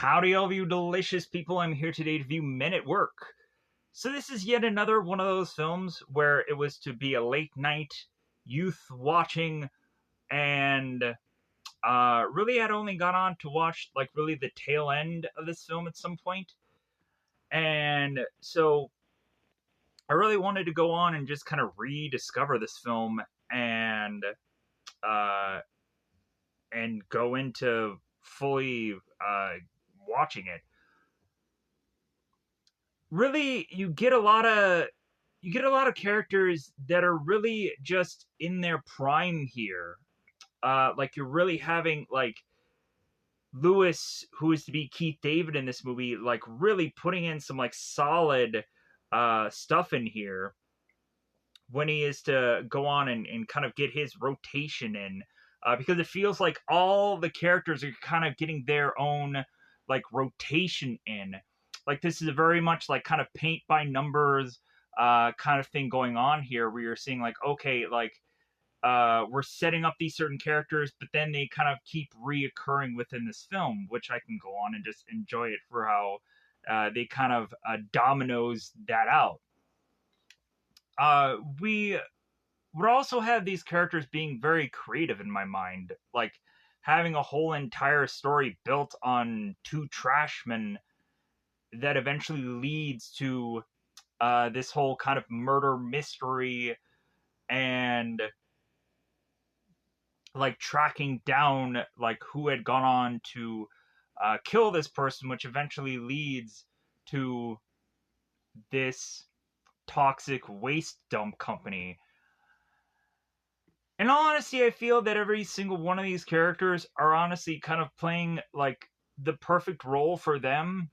Howdy, all of you delicious people. I'm here today to review Men at Work. So, this is yet another one of those films where it was to be a late night youth watching, and really had only gone on to watch, like, really the tail end of this film at some point. And so, I really wanted to go on and just kind of rediscover this film uh, and go into fully watching it. Really, you get a lot of characters that are really just in their prime here. Like, you're really having, like, Lewis, who is to be Keith David in this movie, like, really putting in some, like, solid stuff in here when he is to go on and kind of get his rotation in, because it feels like all the characters are kind of getting their own, like, rotation in. Like, this is a very much like kind of paint by numbers kind of thing going on here, where you're seeing, like, okay, like, we're setting up these certain characters, but then they kind of keep reoccurring within this film, which I can go on and just enjoy it for how they kind of dominoes that out. We would also have these characters being very creative in my mind, like having a whole entire story built on two trashmen that eventually leads to this whole kind of murder mystery, and like tracking down like who had gone on to kill this person, which eventually leads to this toxic waste dump company. In all honesty, I feel that every single one of these characters are honestly kind of playing like the perfect role for them.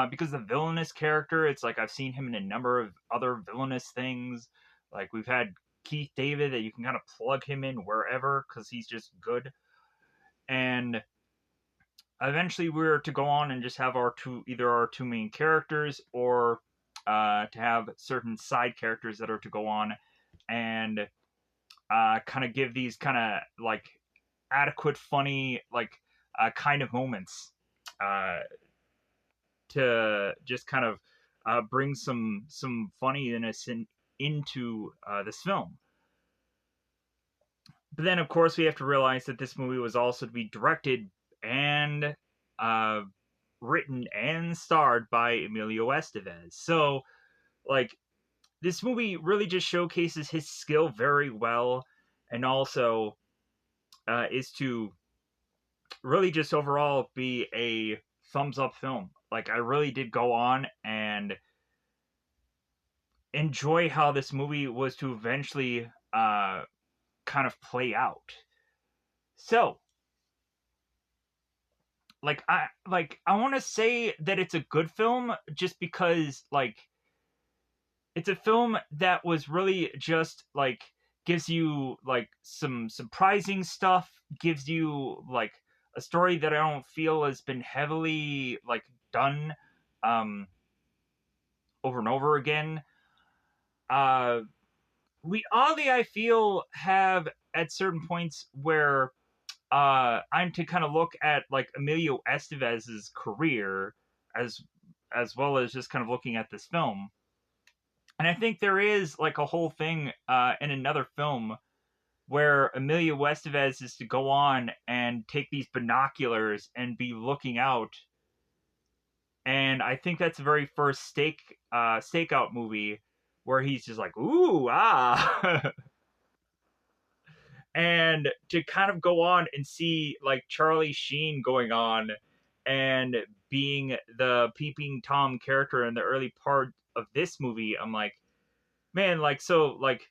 Because the villainous character, it's like I've seen him in a number of other villainous things. Like, we've had Keith David that you can kind of plug him in wherever because he's just good. And eventually we're to go on and just have either our two main characters, or to have certain side characters that are to go on and kind of give these kind of like adequate, funny, like kind of moments uh, to just kind of bring some funniness into this film. But then, of course, we have to realize that this movie was also to be directed and uh, written and starred by Emilio Estevez. So, like, this movie really just showcases his skill very well, and also is to really just overall be a thumbs up film. Like, I really did go on and enjoy how this movie was to eventually kind of play out. So, I want to say that it's a good film just because, like, it's a film that was really just like gives you like some surprising stuff, gives you like a story that I don't feel has been heavily like done um over and over again. uh we oddly, I feel, have at certain points where I'm to kind of look at like Emilio Estevez's career as well as just kind of looking at this film. And I think there is like a whole thing in another film where Emilio Estevez is to go on and take these binoculars and be looking out. And I think that's the very first stakeout movie where he's just like, ooh, ah. And to kind of go on and see like Charlie Sheen going on and being the peeping Tom character in the early part of this movie, I'm like, man, like, so like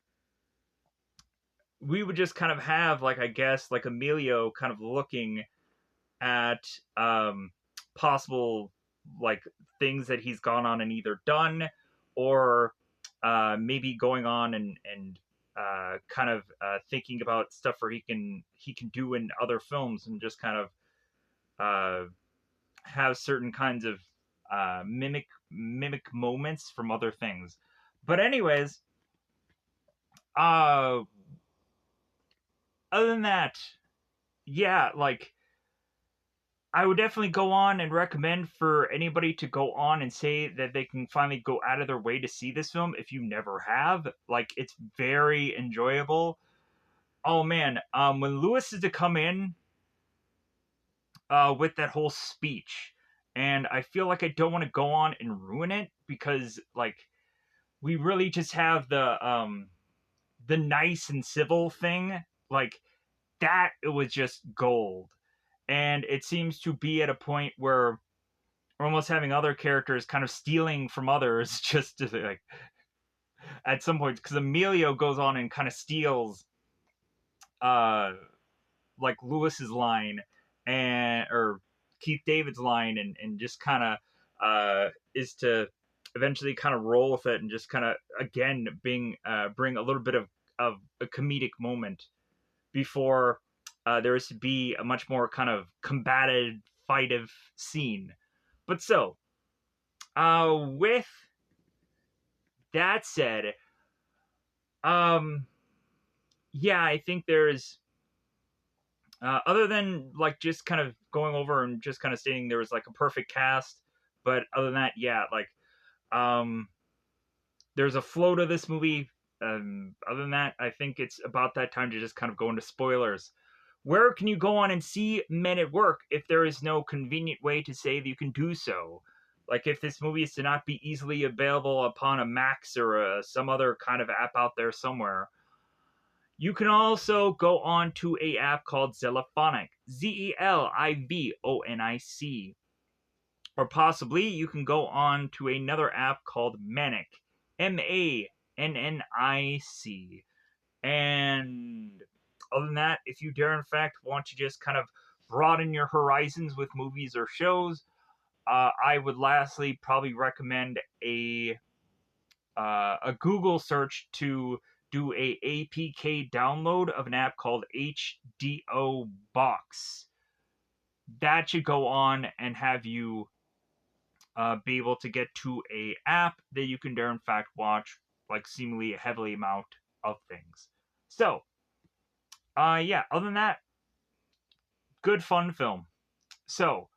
we would just kind of have like, I guess, like Emilio kind of looking at possible like things that he's gone on and either done, or maybe going on and kind of thinking about stuff where he can do in other films, and just kind of uh, have certain kinds of mimic moments from other things. But anyways, uh, other than that, yeah, like I would definitely go on and recommend for anybody to go on and say that they can finally go out of their way to see this film if you never have. Like, it's very enjoyable. Oh man, when Lewis is to come in with that whole speech, and I feel like I don't want to go on and ruin it because like we really just have the nice and civil thing, like that it was just gold. And it seems to be at a point where we're almost having other characters kind of stealing from others just to like at some point because Emilio goes on and kind of steals uh like Lewis's line and or Keith David's line and just kind of is to eventually kind of roll with it and just kind of again bring a little bit of a comedic moment before there is to be a much more kind of combative fightive scene. But so with that said, um yeah, I think there's other than like just kind of going over and just kind of stating there was like a perfect cast, but other than that, yeah, like um, there's a flow to this movie. Other than that, I think it's about that time to just kind of go into spoilers. Where can you go on and see Men at Work if there is no convenient way to say that you can do so? Like if this movie is to not be easily available upon a Max or some other kind of app out there somewhere, you can also go on to a app called Zelifonic, Zelivonic, or possibly you can go on to another app called Manic, Mannic. And other than that, if you dare in fact want to just kind of broaden your horizons with movies or shows, I would lastly probably recommend a Google search to do a APK download of an app called HDO Box. That should go on and have you be able to get to a app that you can there in fact watch like seemingly a heavily amount of things. So, yeah. Other than that, good fun film. So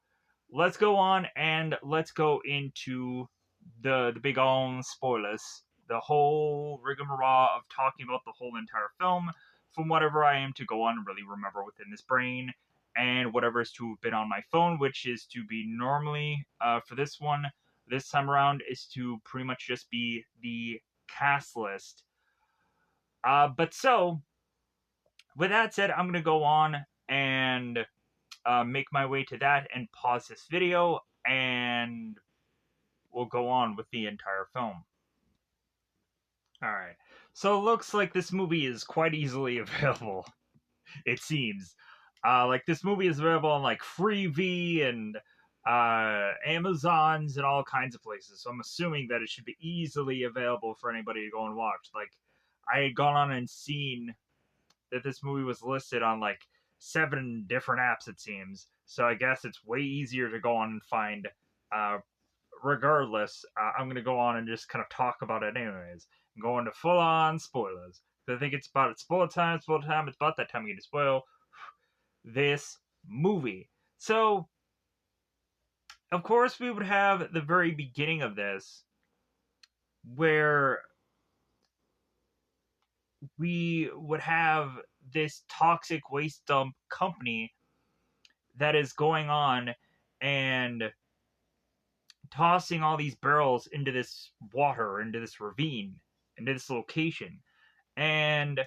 let's go on and let's go into the big on spoilers, the whole rigmarole of talking about the whole entire film, from whatever I am to go on and really remember within this brain, and whatever is to have been on my phone, which is to be normally for this one, this time around, is to pretty much just be the cast list. But so, with that said, I'm gonna go on and make my way to that and pause this video, and we'll go on with the entire film. Alright, so it looks like this movie is quite easily available, it seems. Like, this movie is available on, like, Freevee and Amazons and all kinds of places, so I'm assuming that it should be easily available for anybody to go and watch. Like, I had gone on and seen that this movie was listed on, like, 7 different apps, it seems, so I guess it's way easier to go on and find. Regardless, I'm going to go on and just kind of talk about it anyways. I'm going to full on spoilers. I think it's about spoiler time. It's about that time we get to spoil this movie. So, of course, we would have the very beginning of this where we would have this toxic waste dump company that is going on and tossing all these barrels into this water, into this ravine, into this location. And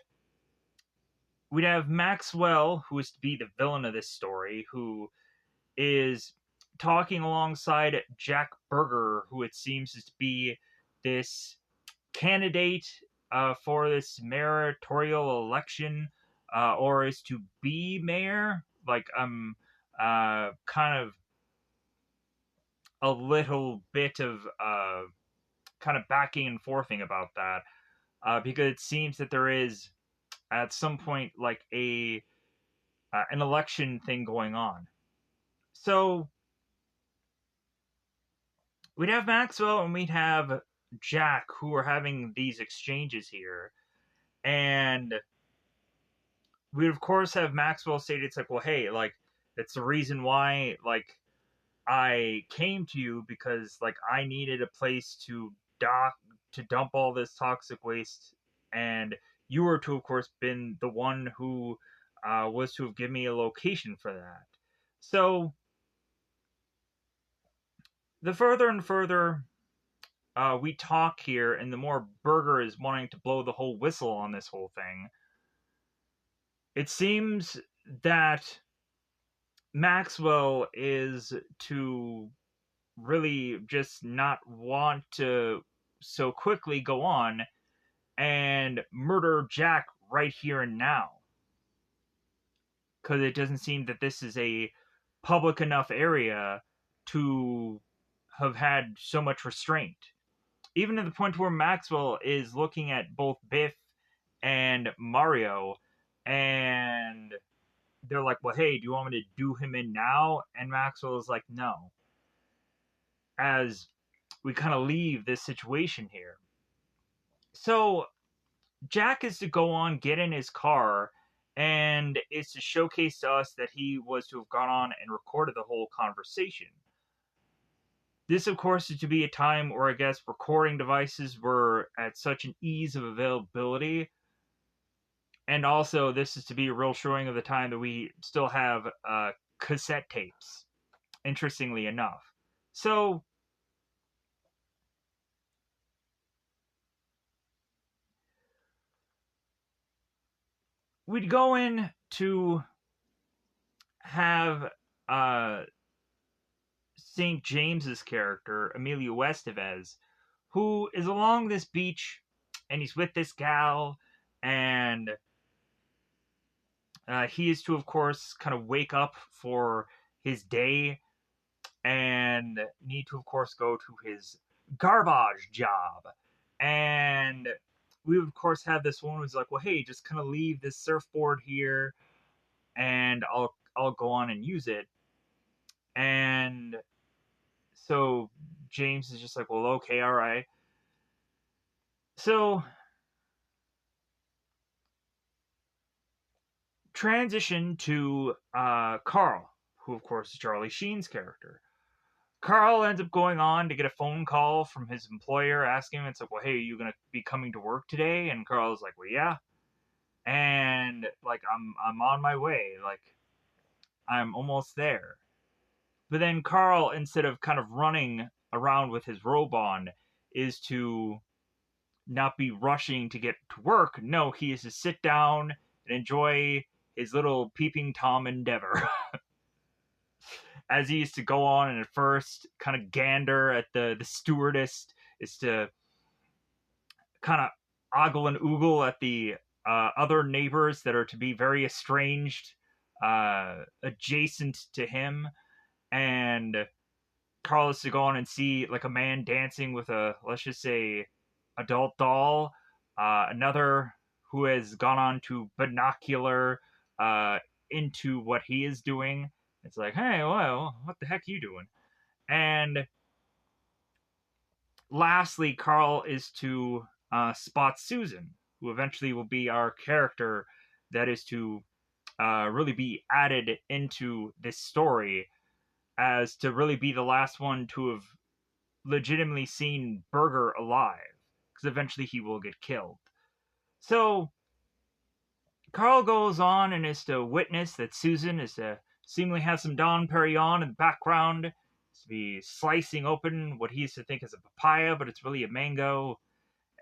we'd have Maxwell, who is to be the villain of this story, who is talking alongside Jack Berger, who it seems is to be this candidate for this mayoral election, or is to be mayor. Like, I'm kind of a little bit of kind of backing and forthing about that, because it seems that there is at some point like a an election thing going on. So we'd have Maxwell and we'd have Jack who are having these exchanges here, and we'd of course have Maxwell say it's like, well, hey, like It's the reason why, like, I came to you, because like I needed a place dock to dump all this toxic waste, and you were to, of course, been the one who was to have given me a location for that. So the further and further we talk here, and the more Burger is wanting to blow the whole whistle on this whole thing, it seems that Maxwell is to really just not want to so quickly go on and murder Jack right here and now. Because it doesn't seem that this is a public enough area to have had so much restraint. Even to the point where Maxwell is looking at both Biff and Mario, and they're like, well, hey, do you want me to do him in now? And Maxwell is like, no. As we kind of leave this situation here. So Jack is to go on, get in his car, and is to showcase to us that he was to have gone on and recorded the whole conversation. This, of course, is to be a time where I guess recording devices were at such an ease of availability. And also, this is to be a real showing of the time that we still have cassette tapes, interestingly enough. So, we'd go in to have St. James's character, Emilio Estevez, who is along this beach, and he's with this gal, and he is to, of course, kind of wake up for his day and need to, of course, go to his garbage job. And we would, of course, have this one who's like, well, hey, just kind of leave this surfboard here, and I'll go on and use it. And so James is just like, well, okay, all right. So transition to Carl, who of course is Charlie Sheen's character. Carl ends up going on to get a phone call from his employer asking him, it's like, well, hey, are you gonna be coming to work today? And Carl's like, well, yeah. And like, I'm on my way. Like, I'm almost there. But then Carl, instead of kind of running around with his robe on, is to not be rushing to get to work. No, he is to sit down and enjoy his little peeping Tom endeavor. As he used to go on and at first kind of gander at the stewardess, is to kind of ogle and oogle at the other neighbors that are to be very estranged, adjacent to him. And Carl is to go on and see like a man dancing with a, let's just say, adult doll. Another who has gone on to binocular into what he is doing. It's like, hey, well, what the heck are you doing? And lastly, Carl is to spot Susan, who eventually will be our character that is to really be added into this story, as to really be the last one to have legitimately seen Burger alive, because eventually he will get killed. So Carl goes on and is to witness that Susan is to seemingly have some Dom Perignon in the background, to be slicing open what he used to think is a papaya, but it's really a mango.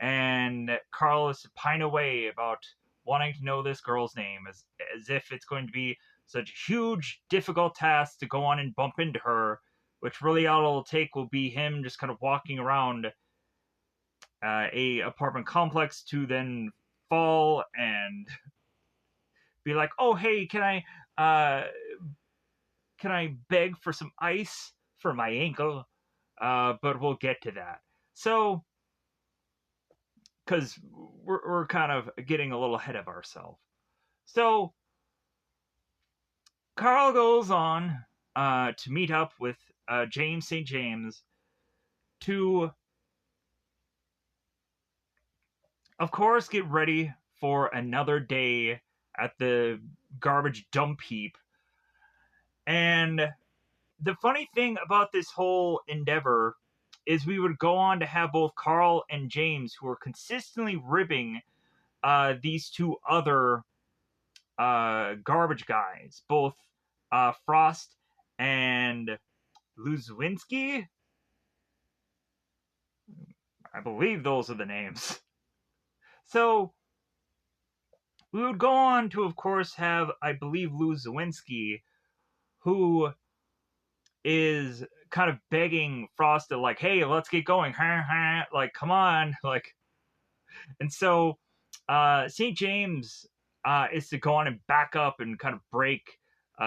And Carl is to pine away about wanting to know this girl's name, as if it's going to be such a huge, difficult task to go on and bump into her, which really all it'll take will be him just kind of walking around a apartment complex to then fall and be like, "Oh, hey, can I beg for some ice for my ankle?" But we'll get to that. So, because we're kind of getting a little ahead of ourselves. So, Carl goes on to meet up with James St. James to, of course, get ready for another day at the garbage dump heap. And the funny thing about this whole endeavor is we would go on to have both Carl and James, who are consistently ribbing these two other garbage guys, both Frost and Luzwinski. I believe those are the names. So we would go on to, of course, have, I believe, Luzwinski, who is kind of begging Frost to, like, hey, let's get going. Like, come on. Like, and so St. James is to go on and back up and kind of break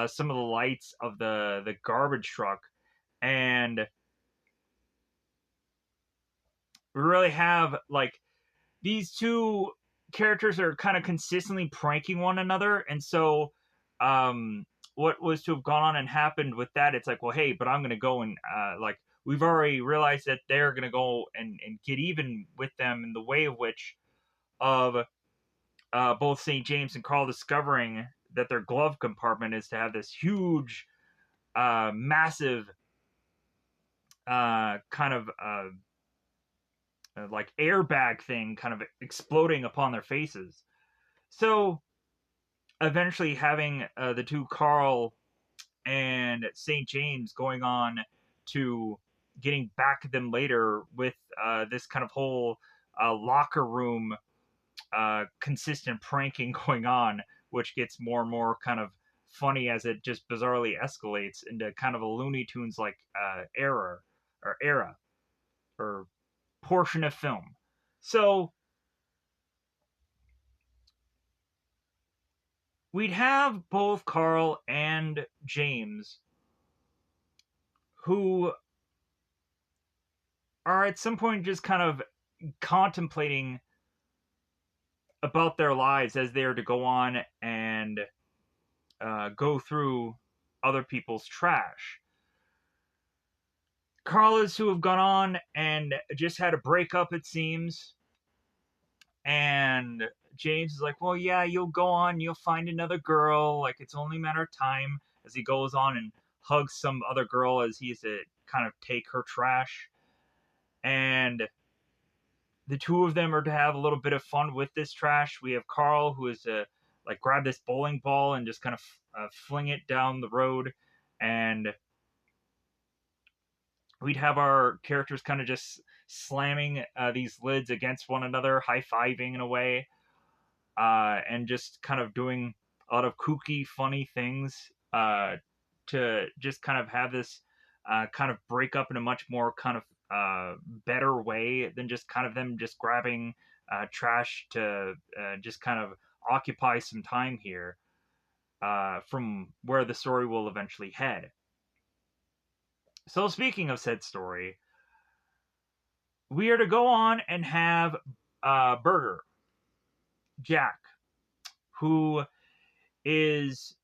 some of the lights of the garbage truck. And we really have, like, these two characters are kind of consistently pranking one another. And so what was to have gone on and happened with that, it's like, well, hey, but I'm going to go and like, we've already realized that they're going to go and get even with them, in the way of which of both St. James and Carl discovering that their glove compartment is to have this huge, massive kind of like airbag thing kind of exploding upon their faces. So eventually having the two Carl and St. James going on to getting back at them later with this kind of whole locker room consistent pranking going on, which gets more and more kind of funny as it just bizarrely escalates into kind of a Looney Tunes like era or portion of film. So we'd have both Carl and James who are at some point just kind of contemplating about their lives as they are to go on and go through other people's trash. Carl is who have gone on and just had a breakup, it seems. And James is like, well, yeah, you'll go on, you'll find another girl. Like, it's only a matter of time, as he goes on and hugs some other girl as he's to kind of take her trash. And the two of them are to have a little bit of fun with this trash. We have Carl, who is to like grab this bowling ball and just kind of fling it down the road. And we'd have our characters kind of just slamming these lids against one another, high-fiving in a way, and just kind of doing a lot of kooky, funny things to just kind of have this kind of break up in a much more kind of better way than just kind of them just grabbing trash to just kind of occupy some time here from where the story will eventually head. So, speaking of said story, we are to go on and have Burger, Jack, who is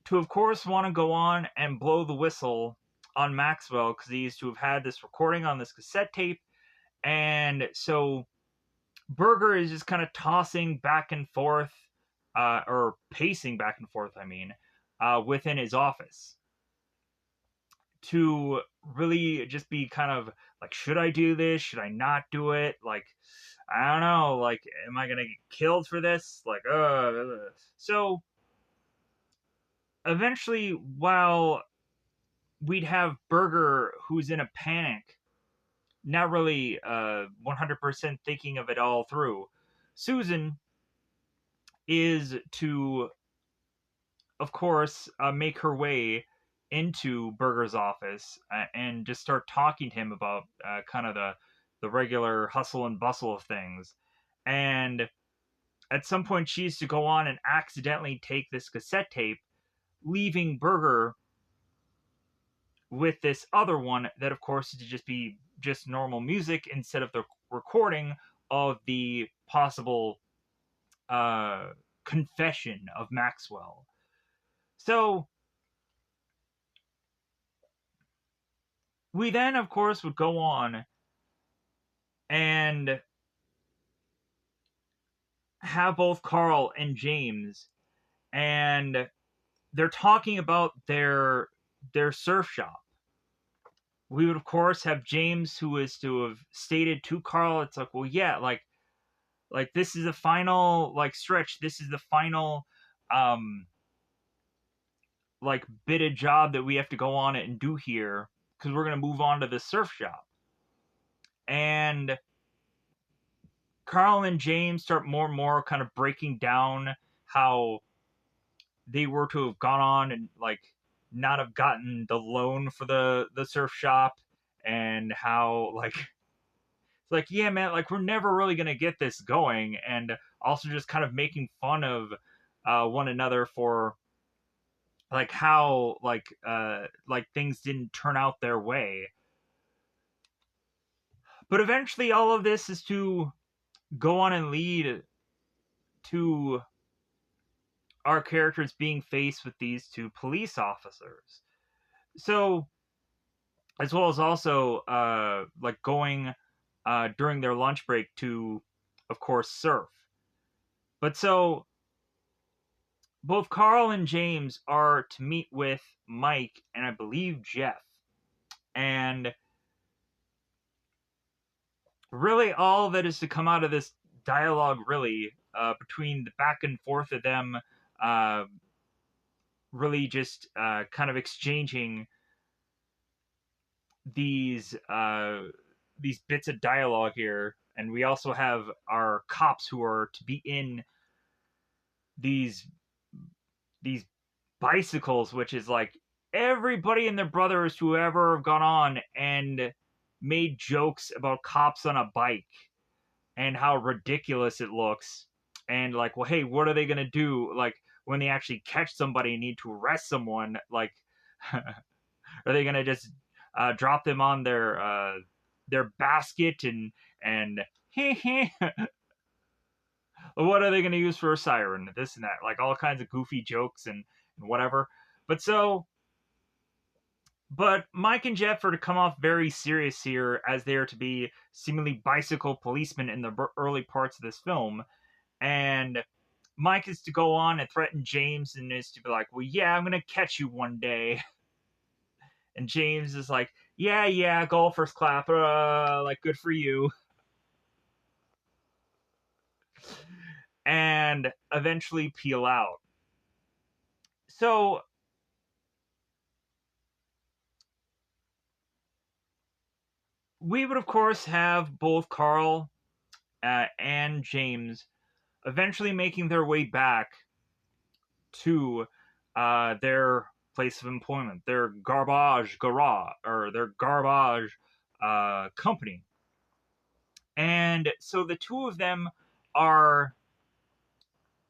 to, of course, want to go on and blow the whistle on Maxwell because he's to have had this recording on this cassette tape. And so Burger is just kind of tossing back and forth, or pacing back and forth, I mean, within his office to really just be kind of like, should I do this? Should I not do it? Like, I don't know. Like, am I gonna get killed for this? Like, so eventually, while we'd have Burger, who's in a panic, not really 100% thinking of it all through, Susan is to, of course, make her way into Burger's office and just start talking to him about kind of the regular hustle and bustle of things. And at some point, she's to go on and accidentally take this cassette tape, leaving Burger with this other one that, of course, is to just be just normal music instead of the recording of the possible confession of Maxwell. So we then, of course, would go on and have both Carl and James, and they're talking about their surf shop. We would of course have James, who is to have stated to Carl, it's like, well, yeah, like this is the final like stretch. This is the final um like bit of job that we have to go on it and do here because we're gonna move on to the surf shop. And Carl and James start more and more kind of breaking down how they were to have gone on and like not have gotten the loan for the surf shop, and how like it's like, yeah, man, like we're never really gonna get this going, and also just kind of making fun of one another for like how like things didn't turn out their way. But eventually all of this is to go on and lead to our characters being faced with these two police officers. So, as well as also like going during their lunch break to, of course, surf. But so both Carl and James are to meet with Mike and I believe Jeff. And really, all that is to come out of this dialogue, really, between the back and forth of them, uh, really just kind of exchanging these uh, these bits of dialogue here. And we also have our cops who are to be in these these bicycles, which is like everybody and their brothers who ever have gone on and made jokes about cops on a bike and how ridiculous it looks. And like, well, hey, what are they gonna do? Like when they actually catch somebody and need to arrest someone, like are they gonna just drop them on their basket and what are they gonna use for a siren? This and that, like all kinds of goofy jokes and whatever. But so but Mike and Jeff are to come off very serious here, as they are to be seemingly bicycle policemen in the early parts of this film. And Mike is to go on and threaten James and is to be like, well, yeah, I'm going to catch you one day. And James is like, yeah, yeah, golfer's clap. Like, good for you. And eventually peel out. So we would, of course, have both Carl and James eventually making their way back to their place of employment, their garbage garage, or their garbage company. And so the two of them are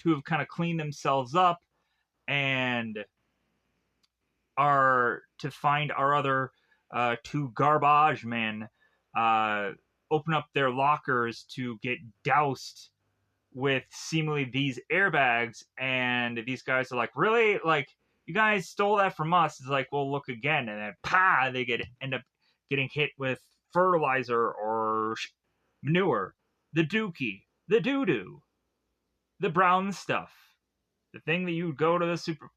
to have kind of cleaned themselves up and are to find our other two garbage men, uh, open up their lockers to get doused with seemingly these airbags. And these guys are like, really? Like, you guys stole that from us? It's like, well, look again. And then, they end up getting hit with fertilizer or manure, the dookie, the doo-doo, the brown stuff, the thing that you go to the super.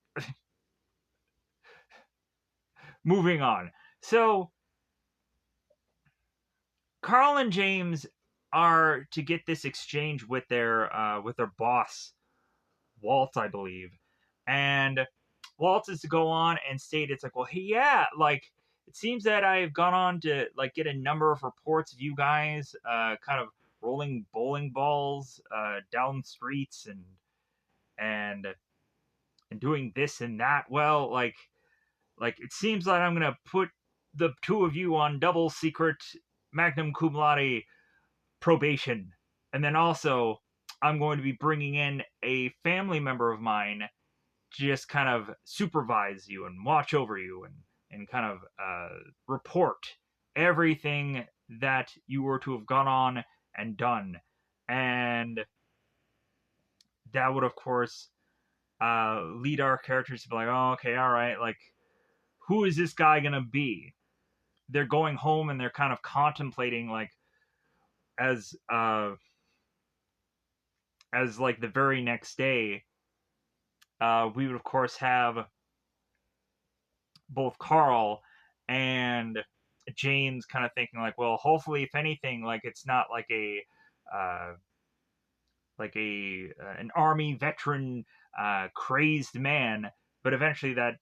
Moving on. So Carl and James are to get this exchange with their boss, Walt, I believe. And Walt is to go on and state, it's like, well, hey, yeah, like it seems that I've gone on to like get a number of reports of you guys kind of rolling bowling balls down streets and and doing this and that. Well, like it seems like I'm gonna put the two of you on double secret magnum cum laude probation, and then also I'm going to be bringing in a family member of mine to just kind of supervise you and watch over you and kind of report everything that you were to have gone on and done. And that would, of course, lead our characters to be like, oh, okay, all right, like, who is this guy gonna be? They're going home and they're kind of contemplating, like, as like the very next day, we would of course have both Carl and James kind of thinking like, well, hopefully, if anything, like it's not uh, like a an army veteran crazed man, but eventually that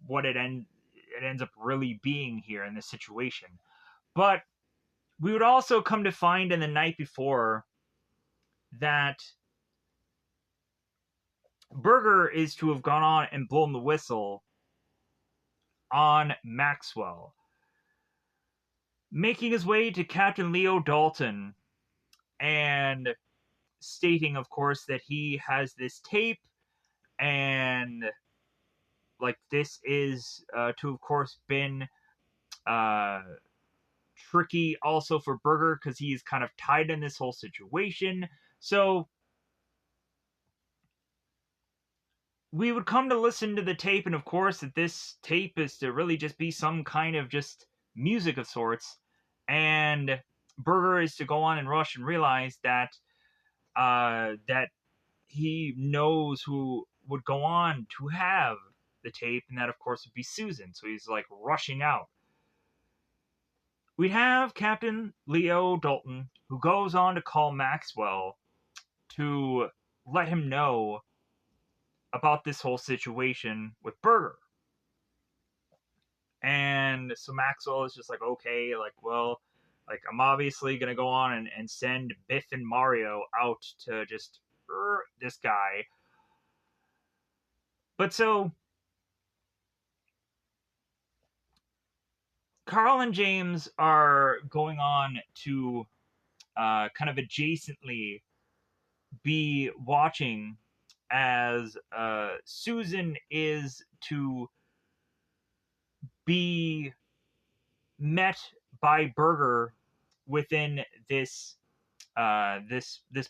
what it ends up really being here in this situation. But we would also come to find in the night before that Berger is to have gone on and blown the whistle on Maxwell, making his way to Captain Leo Dalton and stating, of course, that he has this tape and like this is to of course been uh tricky also for Berger because he's kind of tied in this whole situation. So we would come to listen to the tape, and of course that this tape is to really just be some kind of just music of sorts, and Berger is to go on and rush and realize that that he knows who would go on to have the tape, and that of course would be Susan. So he's like rushing out. We have Captain Leo Dalton, who goes on to call Maxwell to let him know about this whole situation with Berger. And so Maxwell is just like, okay, like, well, like, I'm obviously going to go on and send Biff and Mario out to just this guy. But so Carl and James are going on to kind of adjacently be watching as Susan is to be met by Berger within this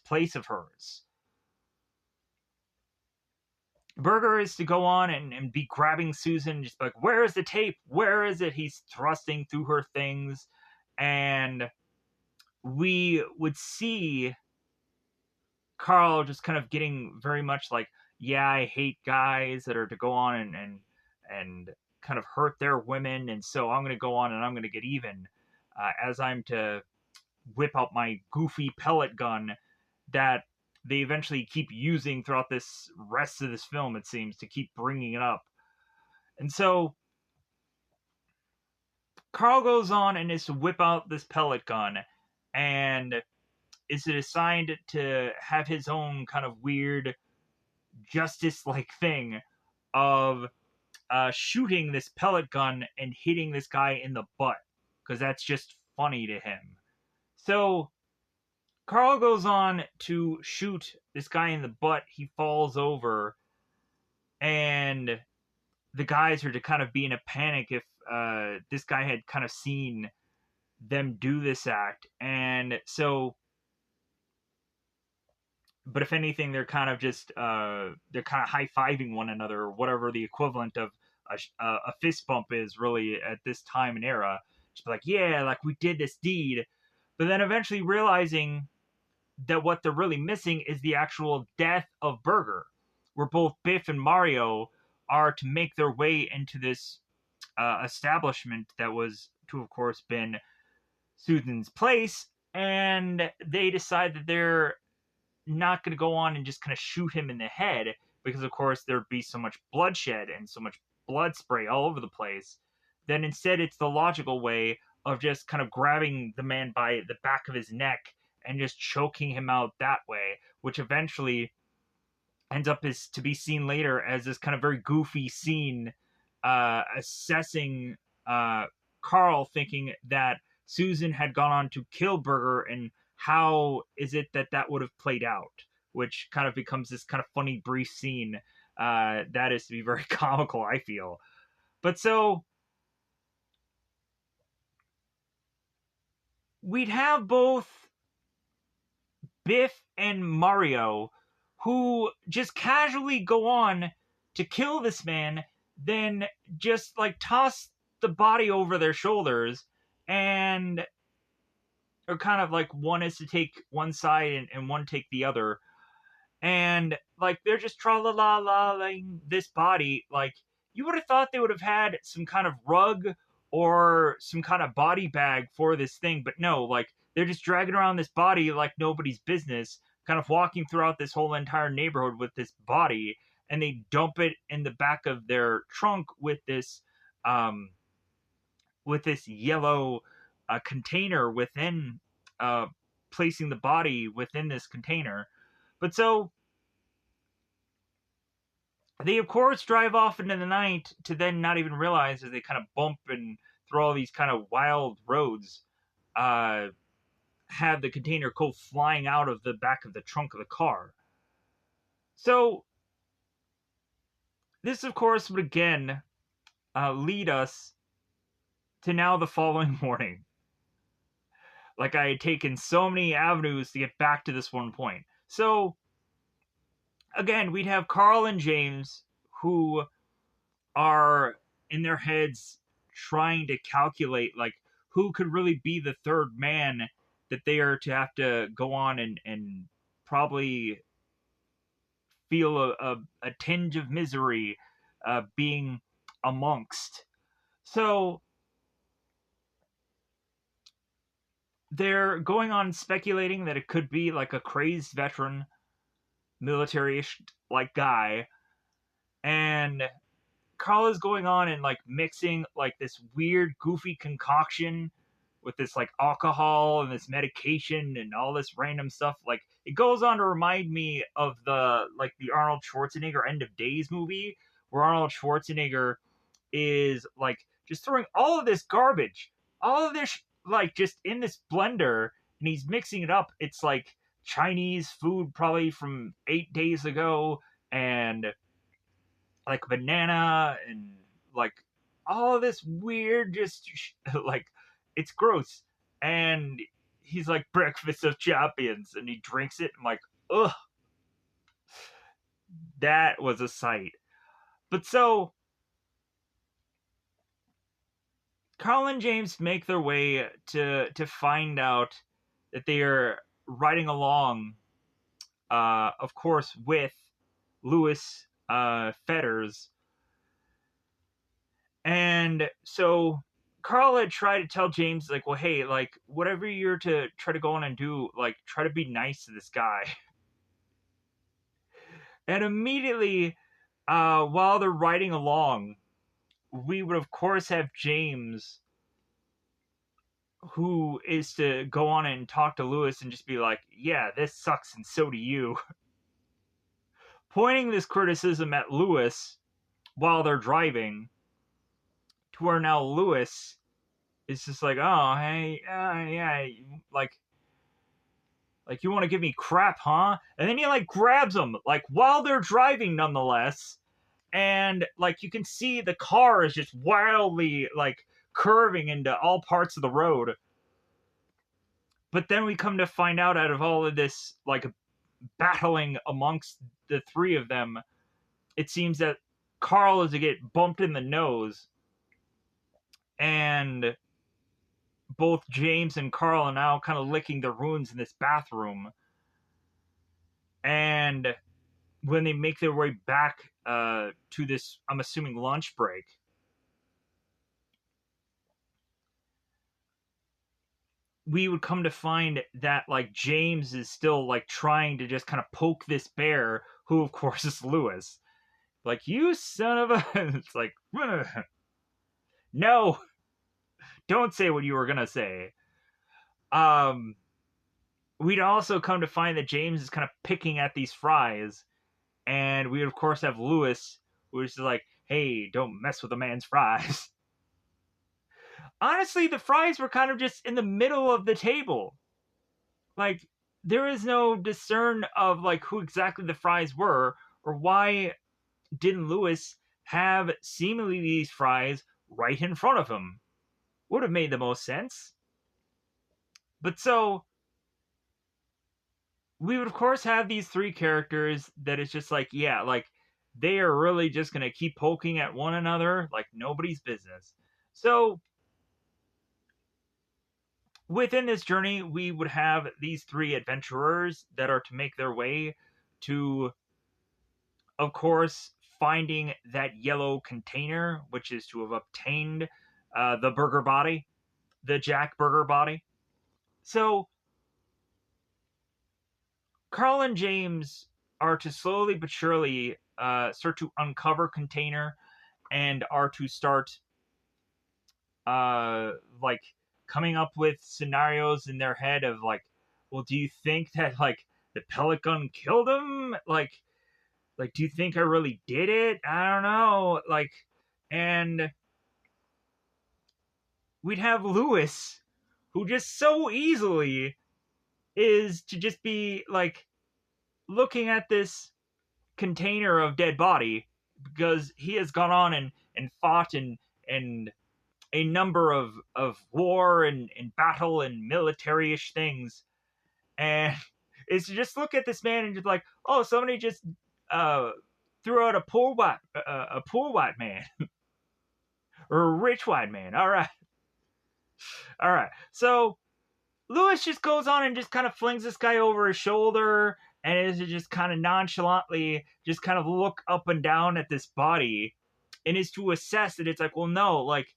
place of hers. Berger is to go on and be grabbing Susan, just like, where is the tape? Where is it? He's thrusting through her things, and we would see Carl just kind of getting very much like, yeah, I hate guys that are to go on and kind of hurt their women, and so I'm going to go on and I'm going to get even as I'm to whip out my goofy pellet gun that they eventually keep using throughout this rest of this film, it seems, to keep bringing it up. And so Carl goes on and is to whip out this pellet gun and is assigned to have his own kind of weird justice like thing of shooting this pellet gun and hitting this guy in the butt because that's just funny to him. So Carl goes on to shoot this guy in the butt. He falls over, and the guys are to kind of be in a panic if this guy had kind of seen them do this act. And so, but if anything, they're kind of just they're kind of high-fiving one another, or whatever the equivalent of a fist bump is really at this time and era. Just be like, yeah, like we did this deed. But then eventually realizing that what they're really missing is the actual death of Berger, where both Biff and Mario are to make their way into this establishment that was to, of course, been Susan's place, and they decide that they're not going to go on and just kind of shoot him in the head because, of course, there'd be so much bloodshed and so much blood spray all over the place. Then instead, it's the logical way of just kind of grabbing the man by the back of his neck and just choking him out that way, which eventually ends up is to be seen later as this kind of very goofy scene assessing Carl, thinking that Susan had gone on to kill Berger, and how is it that that would have played out, which kind of becomes this kind of funny brief scene that is to be very comical, I feel. But so we'd have both Biff and Mario, who just casually go on to kill this man, then just like toss the body over their shoulders, and are kind of like one is to take one side and one take the other, and like they're just tra la la la this body like you would have thought they would have had some kind of rug or some kind of body bag for this thing, but no, like they're just dragging around this body like nobody's business, kind of walking throughout this whole entire neighborhood with this body, and they dump it in the back of their trunk um with this yellow container within, uh placing the body within this container. But so they of course drive off into the night to then not even realize, as they kind of bump and through all these kind of wild roads, uh have the container go flying out of the back of the trunk of the car. So this of course would again lead us to now the following morning. Like, I had taken so many avenues to get back to this one point. So again, we'd have Carl and James, who are in their heads trying to calculate, like, who could really be the third man that they are to have to go on and probably feel a tinge of misery being amongst. So they're going on speculating that it could be like a crazed veteran, military-ish like guy, and Carl is going on and like mixing like this weird, goofy concoction with this like alcohol and this medication and all this random stuff. Like, it goes on to remind me of the Arnold Schwarzenegger End of Days movie, where Arnold Schwarzenegger is like just throwing all of this garbage, all of this like just in this blender, and he's mixing it up. It's like Chinese food probably from 8 days ago, and like banana and like all of this weird just like it's gross. And he's like, breakfast of champions, and he drinks it. I'm like, ugh, that was a sight. But so Carl and James make their way to find out that they are riding along, of course, with Louis Fetters. And so Carl had tried to tell James, like, well, hey, like, whatever you're to try to go on and do, like, try to be nice to this guy. And immediately, while they're riding along, we would, of course, have James, who is to go on and talk to Louis and just be like, yeah, this sucks, and so do you. Pointing this criticism at Louis while they're driving, to where now Louis is just like, oh, hey, yeah, like, you want to give me crap, huh? And then he like grabs him, like, while they're driving, nonetheless. And like, you can see the car is just wildly like curving into all parts of the road. But then we come to find out of all of this like battling amongst the three of them, it seems that Carl is to get bumped in the nose, and both James and Carl are now kind of licking their wounds in this bathroom. And when they make their way back to this, I'm assuming, lunch break, we would come to find that like James is still like trying to just kind of poke this bear, who of course is Louis. Like, you son of a it's like, no, don't say what you were gonna say. um we'd also come to find that James is kind of picking at these fries, and we of course have Louis, who's like, hey, don't mess with a man's fries. Honestly, the fries were kind of just in the middle of the table. Like, there is no discern of like who exactly the fries were, or why didn't Louis have seemingly these fries right in front of him. Would have made the most sense. But so we would of course have these three characters that is just like, yeah, like they are really just gonna keep poking at one another like nobody's business. So within this journey, we would have these three adventurers that are to make their way to, of course, finding that yellow container, which is to have obtained the burger body, the Jack Burger body. So Carl and James are to slowly but surely start to uncover container and are to start like coming up with scenarios in their head of like, well, do you think that like the pellet gun killed him? Like, do you think I really did it? I don't know. Like, and we'd have Lewis, who just so easily is to just be like looking at this container of dead body because he has gone on and fought and a number of war and battle and military-ish things, and is to just look at this man and just like, oh, somebody just threw out a poor white man or a rich white man. All right. So Lewis just goes on and just kind of flings this guy over his shoulder and is just kind of nonchalantly just kind of look up and down at this body and is to assess that it's like, well, no, like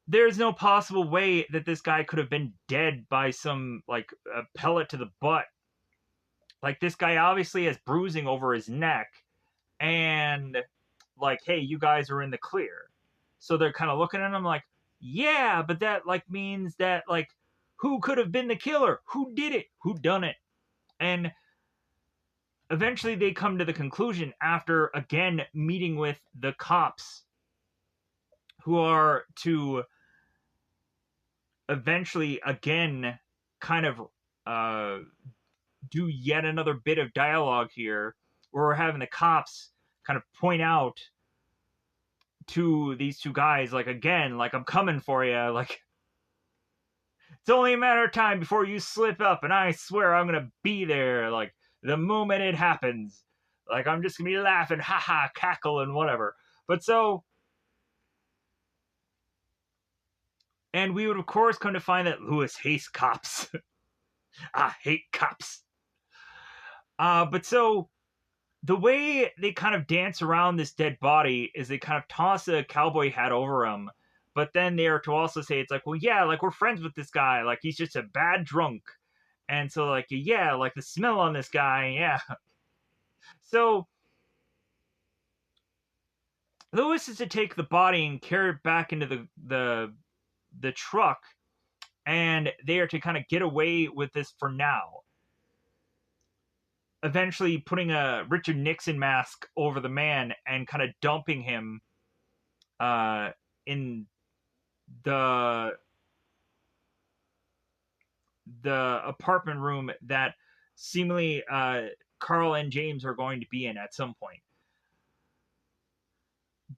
there's no possible way that this guy could have been dead by some like a pellet to the butt. Like this guy obviously has bruising over his neck and like, hey, you guys are in the clear. So they're kind of looking at him like, yeah, but that like means that like who could have been the killer? Who did it? Who done it? And eventually they come to the conclusion after again meeting with the cops who are to eventually again kind of do yet another bit of dialogue here where we're having the cops kind of point out to these two guys like, again, like, I'm coming for you, like it's only a matter of time before you slip up and I swear I'm gonna be there like the moment it happens. Like I'm just gonna be laughing, haha, cackle and whatever. But so, and we would of course come to find that Lewis hates cops. I hate cops. But so the way they kind of dance around this dead body is they kind of toss a cowboy hat over him, but then they are to also say it's like, well, yeah, like we're friends with this guy, like he's just a bad drunk, and so like, yeah, like the smell on this guy, yeah. So Lewis is to take the body and carry it back into the truck, and they are to kind of get away with this for now. Eventually putting a Richard Nixon mask over the man and kind of dumping him in the apartment room that seemingly Carl and James are going to be in at some point.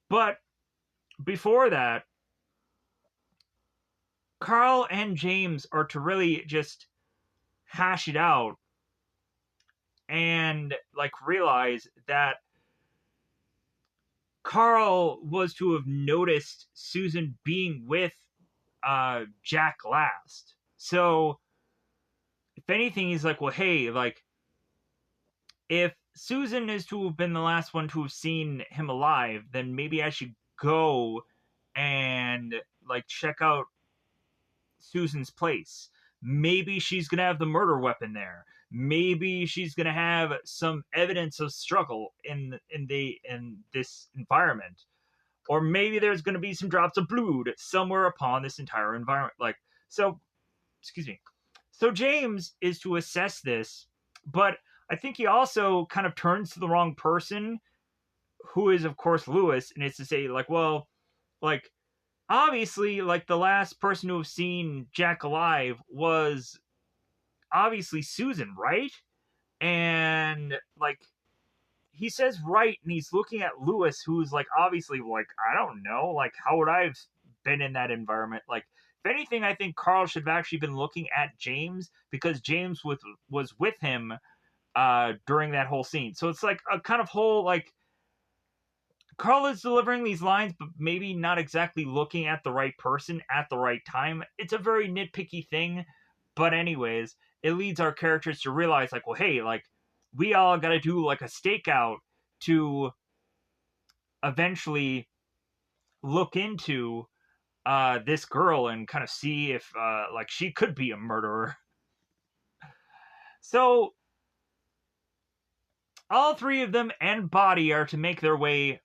But before that, Carl and James are to really just hash it out and like realize that Carl was to have noticed Susan being with Jack last. So if anything, he's like, well, hey, like if Susan is to have been the last one to have seen him alive, then maybe I should go and like check out Susan's place. Maybe she's gonna have the murder weapon there. Maybe she's gonna have some evidence of struggle in this environment, or maybe there's gonna be some drops of blood somewhere upon this entire environment. Like so, excuse me. So James is to assess this, but I think he also kind of turns to the wrong person, who is of course Lewis, and it's to say like, well, like obviously, like the last person to have seen Jack alive was obviously Susan, right? And like he says right, and he's looking at Lewis, who's like obviously like, I don't know, like how would I have been in that environment? Like if anything, I think Carl should have actually been looking at James because James was with him during that whole scene. So it's like a kind of whole like Carl is delivering these lines, but maybe not exactly looking at the right person at the right time. It's a very nitpicky thing, but anyways, it leads our characters to realize, like, well, hey, like, we all got to do like a stakeout to eventually look into this girl and kind of see if like she could be a murderer. So all three of them and Body are to make their way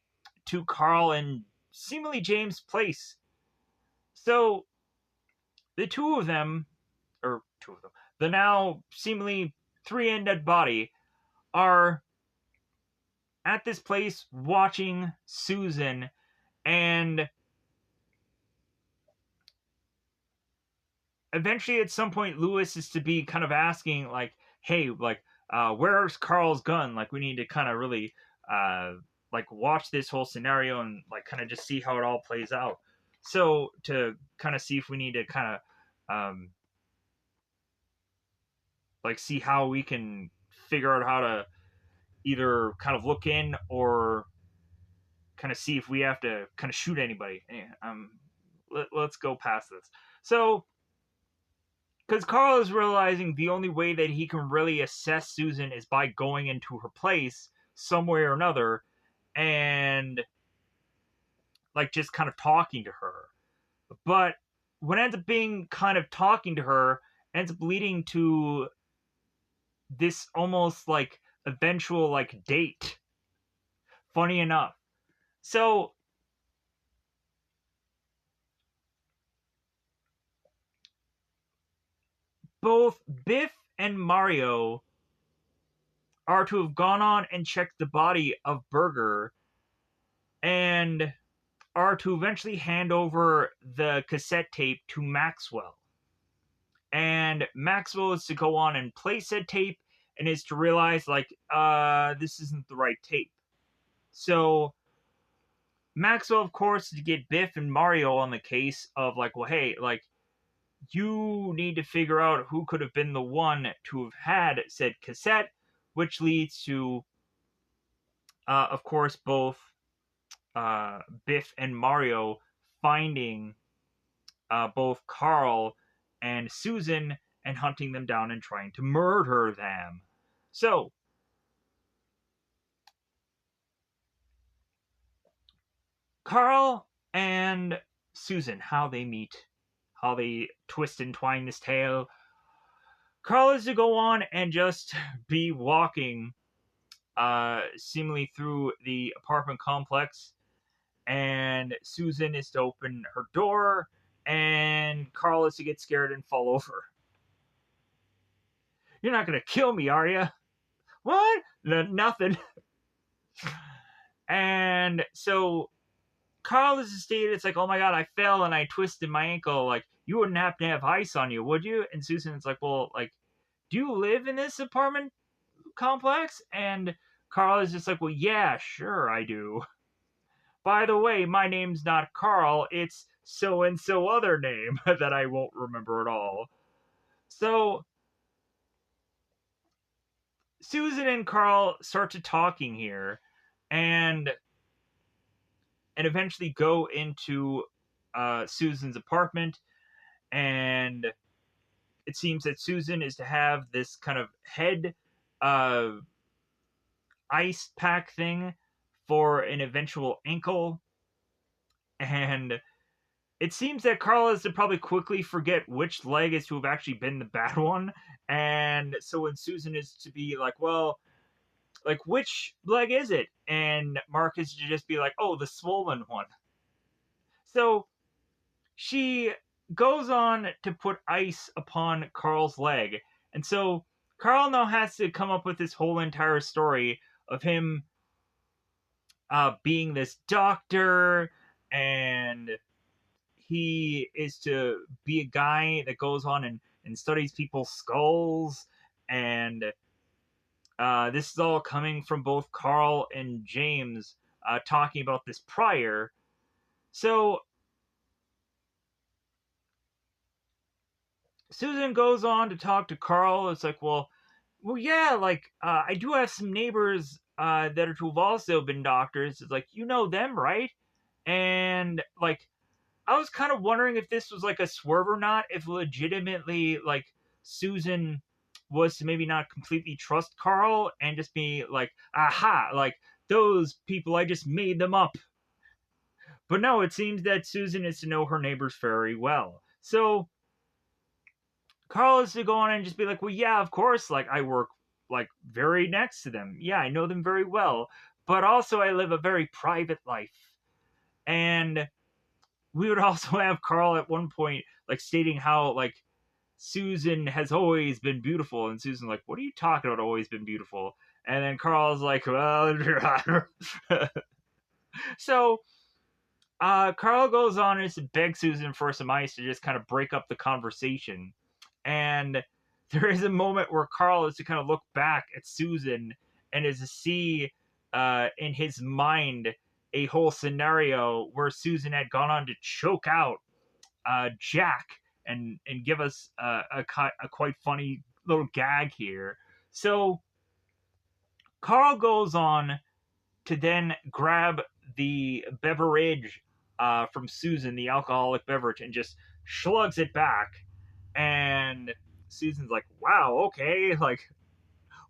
to Carl and seemingly James' place. So the two of them, or two of them, the now seemingly three and dead Body, are at this place watching Susan, and eventually at some point Lewis is to be kind of asking like, hey, like where's Carl's gun? Like we need to kind of really like watch this whole scenario and like kind of just see how it all plays out. So to kind of see if we need to kind of like see how we can figure out how to either kind of look in or kind of see if we have to kind of shoot anybody. Let's go past this. So because Carl is realizing the only way that he can really assess Susan is by going into her place some way or another and like just kind of talking to her. But what ends up being kind of talking to her ends up leading to this almost like eventual like date. Funny enough. So both Biff and Mario are to have gone on and checked the body of Burger and are to eventually hand over the cassette tape to Maxwell. And Maxwell is to go on and play said tape and is to realize, like, this isn't the right tape. So Maxwell, of course, is to get Biff and Mario on the case of, like, well, hey, like, you need to figure out who could have been the one to have had said cassette, which leads to, of course, both Biff and Mario finding both Carl and Susan and hunting them down and trying to murder them. So, Carl and Susan, how they meet, how they twist and twine this tale. Carl is to go on and just be walking seemingly through the apartment complex, and Susan is to open her door, and Carl is to get scared and fall over. You're not gonna kill me, are you? What? Nothing. And so Carl is stated, it's like, oh my god, I fell and I twisted my ankle. Like, you wouldn't happen to have ice on you, would you? And Susan's like, well, like, do you live in this apartment complex? And Carl is just like, well, yeah, sure I do. By the way, my name's not Carl, it's so and so other name that I won't remember at all. So Susan and Carl start to talking here, and eventually go into Susan's apartment, and it seems that Susan is to have this kind of head uh, ice pack thing for an eventual ankle, and it seems that Carl is to probably quickly forget which leg is to have actually been the bad one, and so when Susan is to be like, well, like, which leg is it? And Mark is to just be like, oh, the swollen one. So she goes on to put ice upon Carl's leg. And so Carl now has to come up with this whole entire story of him being this doctor, and he is to be a guy that goes on and studies people's skulls. And this is all coming from both Carl and James talking about this prior. So Susan goes on to talk to Carl. It's like, well, yeah, like I do have some neighbors that are to have also been doctors. It's like, you know them, right? And like, I was kind of wondering if this was like a swerve or not. If legitimately, like, Susan was to maybe not completely trust Carl and just be like, aha, like those people, I just made them up. But no, it seems that Susan is to know her neighbors very well. So Carl is to go on and just be like, well, yeah, of course, like I work like very next to them. Yeah, I know them very well. But also I live a very private life. And we would also have Carl at one point like stating how like Susan has always been beautiful, and Susan like, what are you talking about? Always been beautiful, and then Carl's like, well, so Carl goes on and just begs Susan for some ice to just kind of break up the conversation, and there is a moment where Carl is to kind of look back at Susan and is to see in his mind a whole scenario where Susan had gone on to choke out Jack and give us a quite funny little gag here. So Carl goes on to then grab the beverage from Susan, the alcoholic beverage, and just slugs it back. And Susan's like, "Wow, okay, like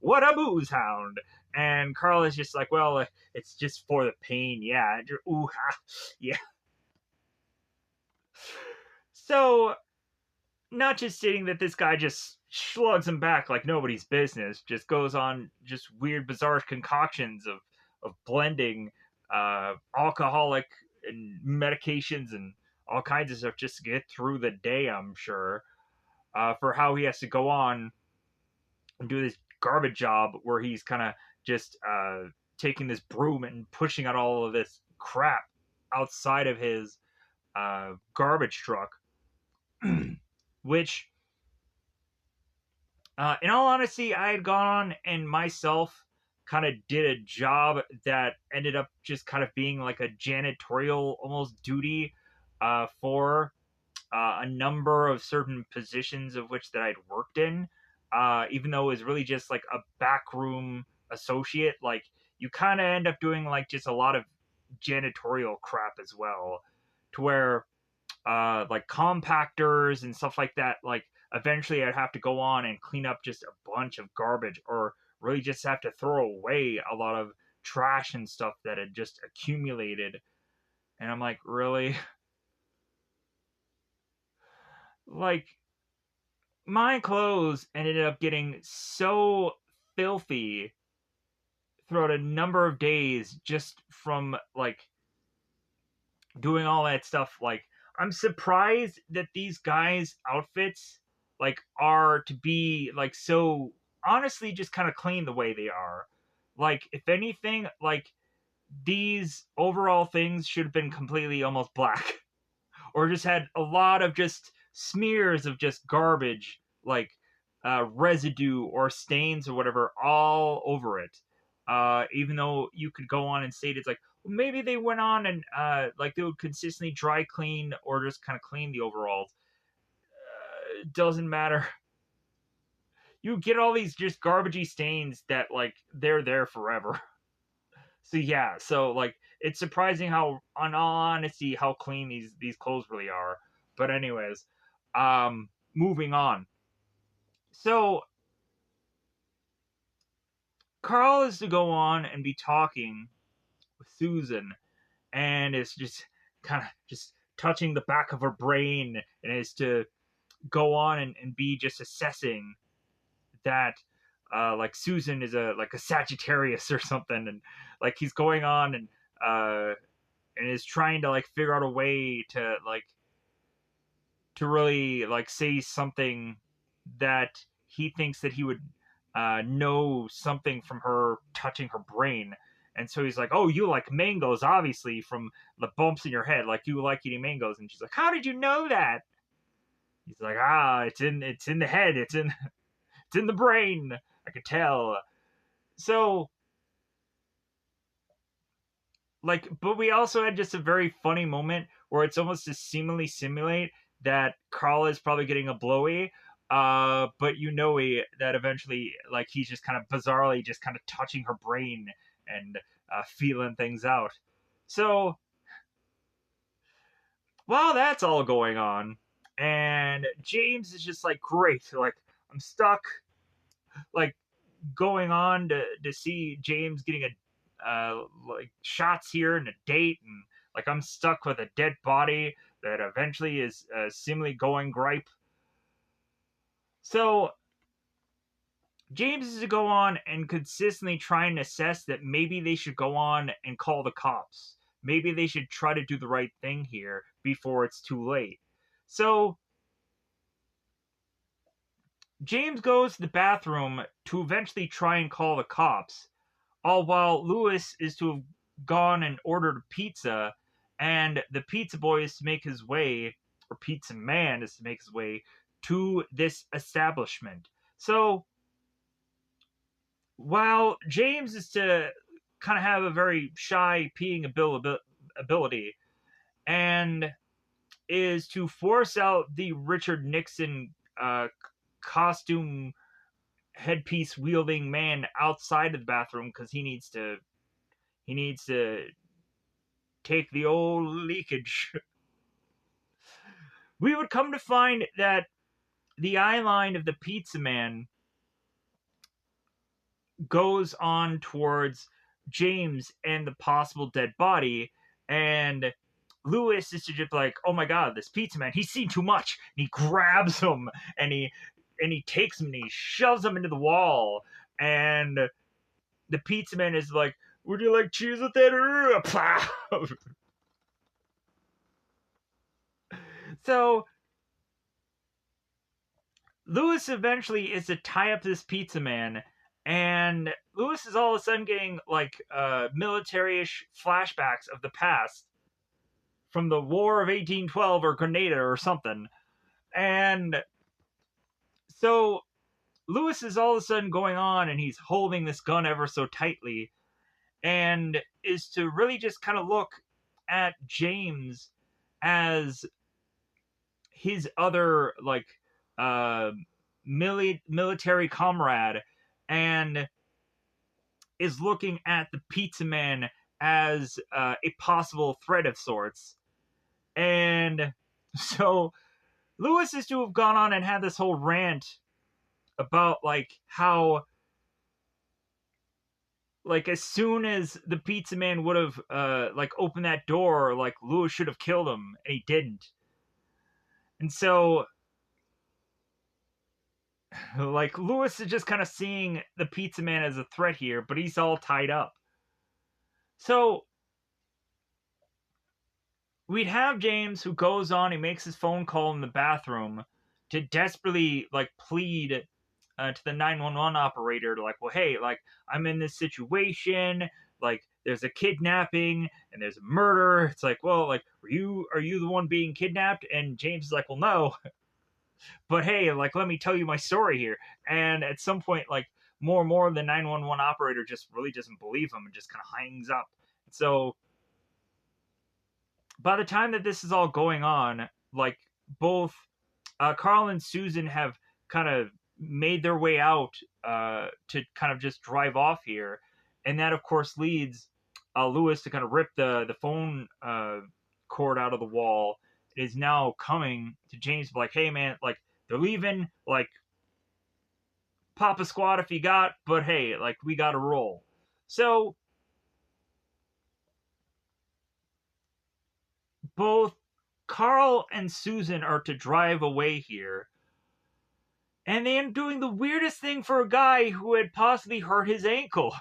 what a booze hound." And Carl is just like, "Well, it's just for the pain, yeah." Ooh, yeah. So not just stating that this guy just slugs him back like nobody's business, just goes on just weird, bizarre concoctions of blending alcoholic and medications and all kinds of stuff just to get through the day. I'm sure for how he has to go on and do this garbage job where he's kind of just taking this broom and pushing out all of this crap outside of his garbage truck, which in all honesty, I had gone on and myself kind of did a job that ended up just kind of being like a janitorial almost duty for a number of certain positions of which that I'd worked in. Even though it was really just like a backroom associate, like you kind of end up doing like just a lot of janitorial crap as well, to where like compactors and stuff like that. Like eventually, I'd have to go on and clean up just a bunch of garbage, or really just have to throw away a lot of trash and stuff that had just accumulated. And I'm like, really? Like my clothes ended up getting so filthy throughout a number of days just from like doing all that stuff. Like I'm surprised that these guys outfits like are to be like so honestly just kind of clean the way they are. Like if anything, like these overall things should have been completely almost black or just had a lot of just smears of just garbage, like residue or stains or whatever all over it. Even though you could go on and state it's like, well, maybe they went on and like they would consistently dry clean or just kind of clean the overalls. It doesn't matter. You get all these just garbagey stains that like they're there forever. So yeah, so like it's surprising how, on all honesty, how clean these clothes really are. But anyways, moving on. So Carl is to go on and be talking with Susan, and is just kind of just touching the back of her brain, and is to go on and be just assessing that like Susan is a like a Sagittarius or something, and like he's going on and is trying to like figure out a way to like to really like say something that he thinks that he would know something from her touching her brain. And so he's like, "Oh, you like mangoes, obviously, from the bumps in your head. Like you like eating mangoes." And she's like, "How did you know that?" He's like, "Ah, it's in the head. It's in the brain. I could tell." So like, but we also had just a very funny moment where it's almost to seemingly simulate that Carl is probably getting a blowy, but you know that eventually like he's just kind of bizarrely just kind of touching her brain and feeling things out. So while that's all going on, and James is just like, great, like I'm stuck, like going on to see James getting like shots here and a date, and like I'm stuck with a dead body that eventually is seemingly going gripe. So James is to go on and consistently try and assess that maybe they should go on and call the cops. Maybe they should try to do the right thing here before it's too late. So James goes to the bathroom to eventually try and call the cops, all while Lewis is to have gone and ordered pizza, and the pizza boy is to make his way, or pizza man is to make his way to this establishment. So while James is to kind of have a very shy peeing ability and is to force out the Richard Nixon costume headpiece wielding man outside of the bathroom because he needs to take the old leakage. We would come to find that the eye line of the pizza man goes on towards James and the possible dead body, and Lewis is just like, oh my god, this pizza man, he's seen too much. And he grabs him and he takes him and he shoves him into the wall, and the pizza man is like, would you like cheese with that? So Lewis eventually is to tie up this pizza man, and Lewis is all of a sudden getting like military-ish flashbacks of the past from the War of 1812 or Grenada or something. And so Lewis is all of a sudden going on and he's holding this gun ever so tightly, and is to really just kind of look at James as his other like military comrade, and is looking at the pizza man as a possible threat of sorts. And so Lewis is to have gone on and had this whole rant about like how like as soon as the pizza man would have like opened that door, like Lewis should have killed him, and he didn't. And so like Lewis is just kind of seeing the pizza man as a threat here, but he's all tied up. So we'd have James, who goes on, he makes his phone call in the bathroom to desperately like plead to the 911 operator to like, well, hey, like I'm in this situation, like there's a kidnapping and there's a murder. It's like, well, like are you the one being kidnapped? And James is like, well, no, but hey, like let me tell you my story here. And at some point, like more and more, the 911 operator just really doesn't believe him and just kind of hangs up. So by the time that this is all going on, like both Carl and Susan have kind of made their way out to kind of just drive off here, and that of course leads Lewis to kind of rip the phone cord out of the wall. It is now coming to James like, hey man, like they're leaving, like pop a squad if you got, but hey, like we gotta roll. So both Carl and Susan are to drive away here, and they end up doing the weirdest thing for a guy who had possibly hurt his ankle.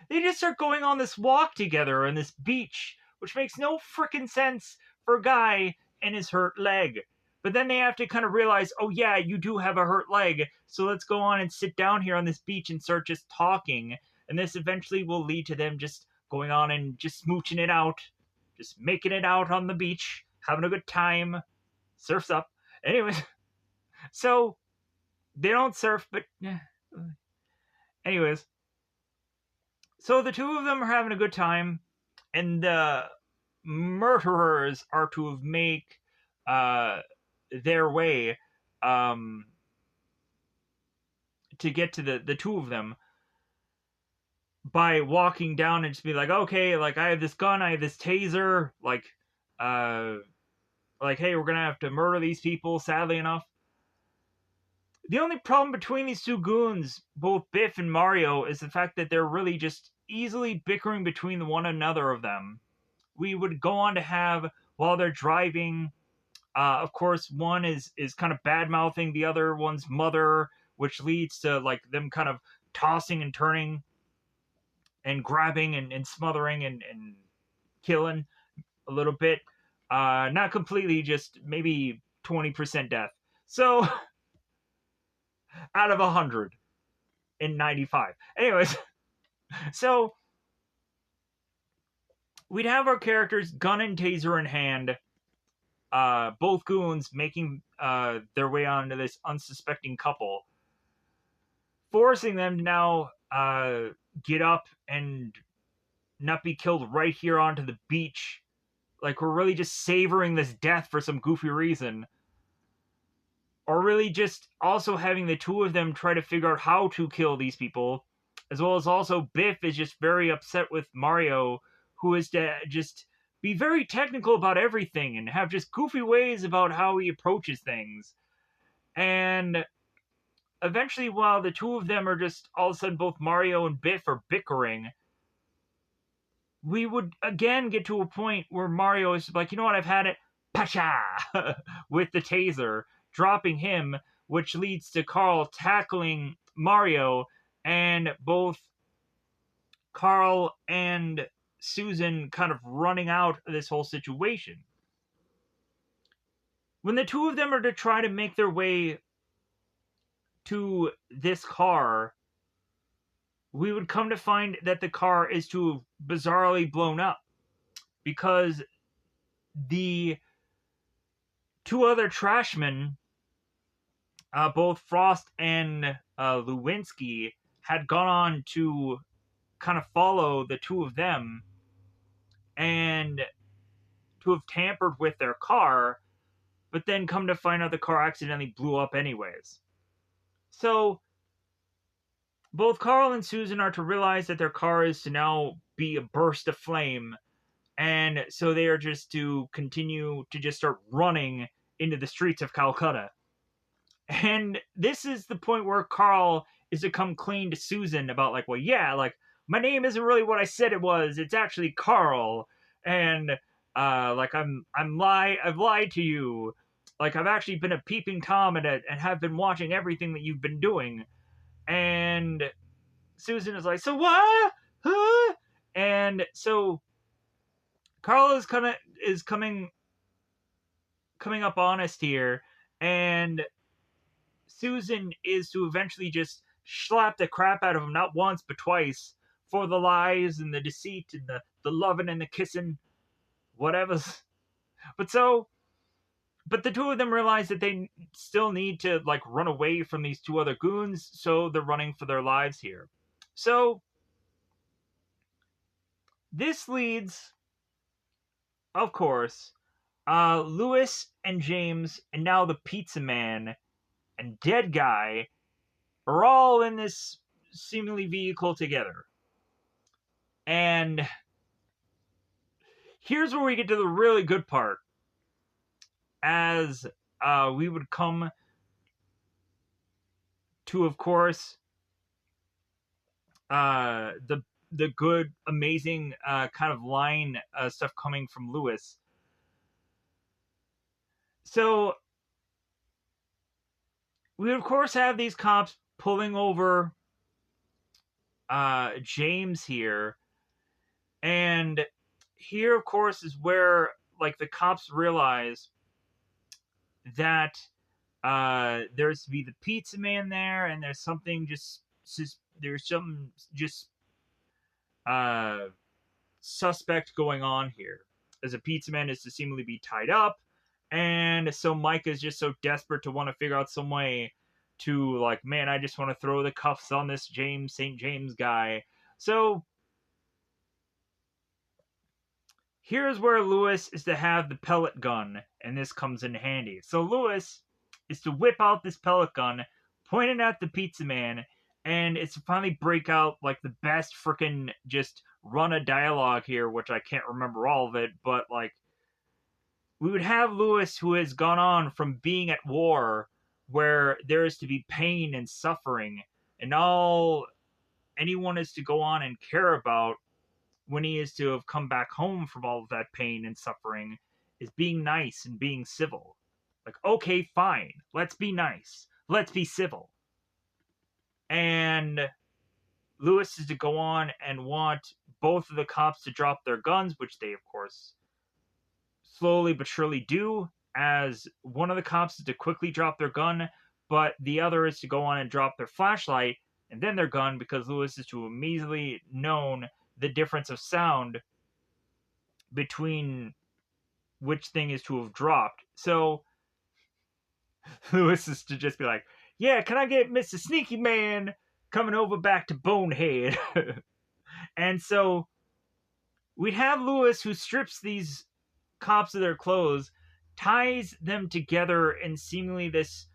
They just start going on this walk together on this beach, which makes no freaking sense for a guy and his hurt leg. But then they have to kind of realize, oh yeah, you do have a hurt leg, so let's go on and sit down here on this beach and start just talking. And this eventually will lead to them just going on and just smooching it out, just making it out on the beach, having a good time. Surf's up. Anyways, so they don't surf, but anyways, so the two of them are having a good time, and the murderers are to make their way to get to the two of them by walking down and just be like, okay, like I have this gun, I have this taser, like hey, we're gonna have to murder these people, sadly enough. The only problem between these two goons, both Biff and Mario, is the fact that they're really just easily bickering between the one another of them. We would go on to have, while they're driving, of course, one is kind of bad mouthing the other one's mother, which leads to like them kind of tossing and turning and grabbing and smothering and killing a little bit. Not completely, just maybe 20% death. So out of 195. Anyways, so we'd have our characters gun and taser in hand, both goons making their way onto this unsuspecting couple, forcing them to now get up and not be killed right here onto the beach. Like, we're really just savoring this death for some goofy reason. Or really just also having the two of them try to figure out how to kill these people. As well as also Biff is just very upset with Mario, who is to just be very technical about everything and have just goofy ways about how he approaches things. And eventually, while the two of them are just all of a sudden both Mario and Biff are bickering, we would again get to a point where Mario is like, you know what, I've had it, pasha, with the taser, dropping him, which leads to Carl tackling Mario, and both Carl and Susan kind of running out of this whole situation. When the two of them are to try to make their way to this car, we would come to find that the car is to have bizarrely blown up because the two other trashmen, both Frost and Lewinsky, had gone on to kind of follow the two of them and to have tampered with their car, but then come to find out the car accidentally blew up anyways. So both Carl and Susan are to realize that their car is to now be a burst of flame, and so they are just to continue to just start running into the streets of Calcutta. And this is the point where Carl is to come clean to Susan about, like, well, yeah, like, my name isn't really what I said it was. It's actually Carl. And, like, I've lied to you. Like, I've actually been a peeping Tom and have been watching everything that you've been doing. And Susan is like, so what? Huh? And so Carl is coming up honest here, and Susan is to eventually just slap the crap out of him, not once but twice, for the lies and the deceit and the loving and the kissing, whatever's. But the two of them realize that they still need to, like, run away from these two other goons, so they're running for their lives here. So this leads, of course, Lewis and James, and now the Pizza Man and Dead Guy, are all in this seemingly vehicle together. And here's where we get to the really good part. As we would come to, of course, the good, amazing kind of line stuff coming from Lewis. So we of course have these cops pulling over James here, and here of course is where, like, the cops realize that there's to be the Pizza Man there, and there's something just suspect going on here, as a Pizza Man is to seemingly be tied up. And so Mike is just so desperate to want to figure out some way to, like, man, I just want to throw the cuffs on this St. James guy. So here's where Lewis is to have the pellet gun, and this comes in handy. So Lewis is to whip out this pellet gun, point it at the Pizza Man, and it's to finally break out, like, the best freaking just run of dialogue here, which I can't remember all of it, but, like, we would have Lewis, who has gone on from being at war, where there is to be pain and suffering, and anyone is to go on and care about when he is to have come back home from all of that pain and suffering is being nice and being civil. Like, okay, fine, let's be nice, let's be civil. And Lewis is to go on and want both of the cops to drop their guns, which they, of course, slowly but surely do, as one of the cops is to quickly drop their gun, but the other is to go on and drop their flashlight and then their gun, because Lewis is to immediately known the difference of sound between which thing is to have dropped. So Lewis is to just be like, yeah, can I get Mr. Sneaky Man coming over back to Bonehead? And so we'd have Lewis, who strips these cops of their clothes, ties them together in seemingly this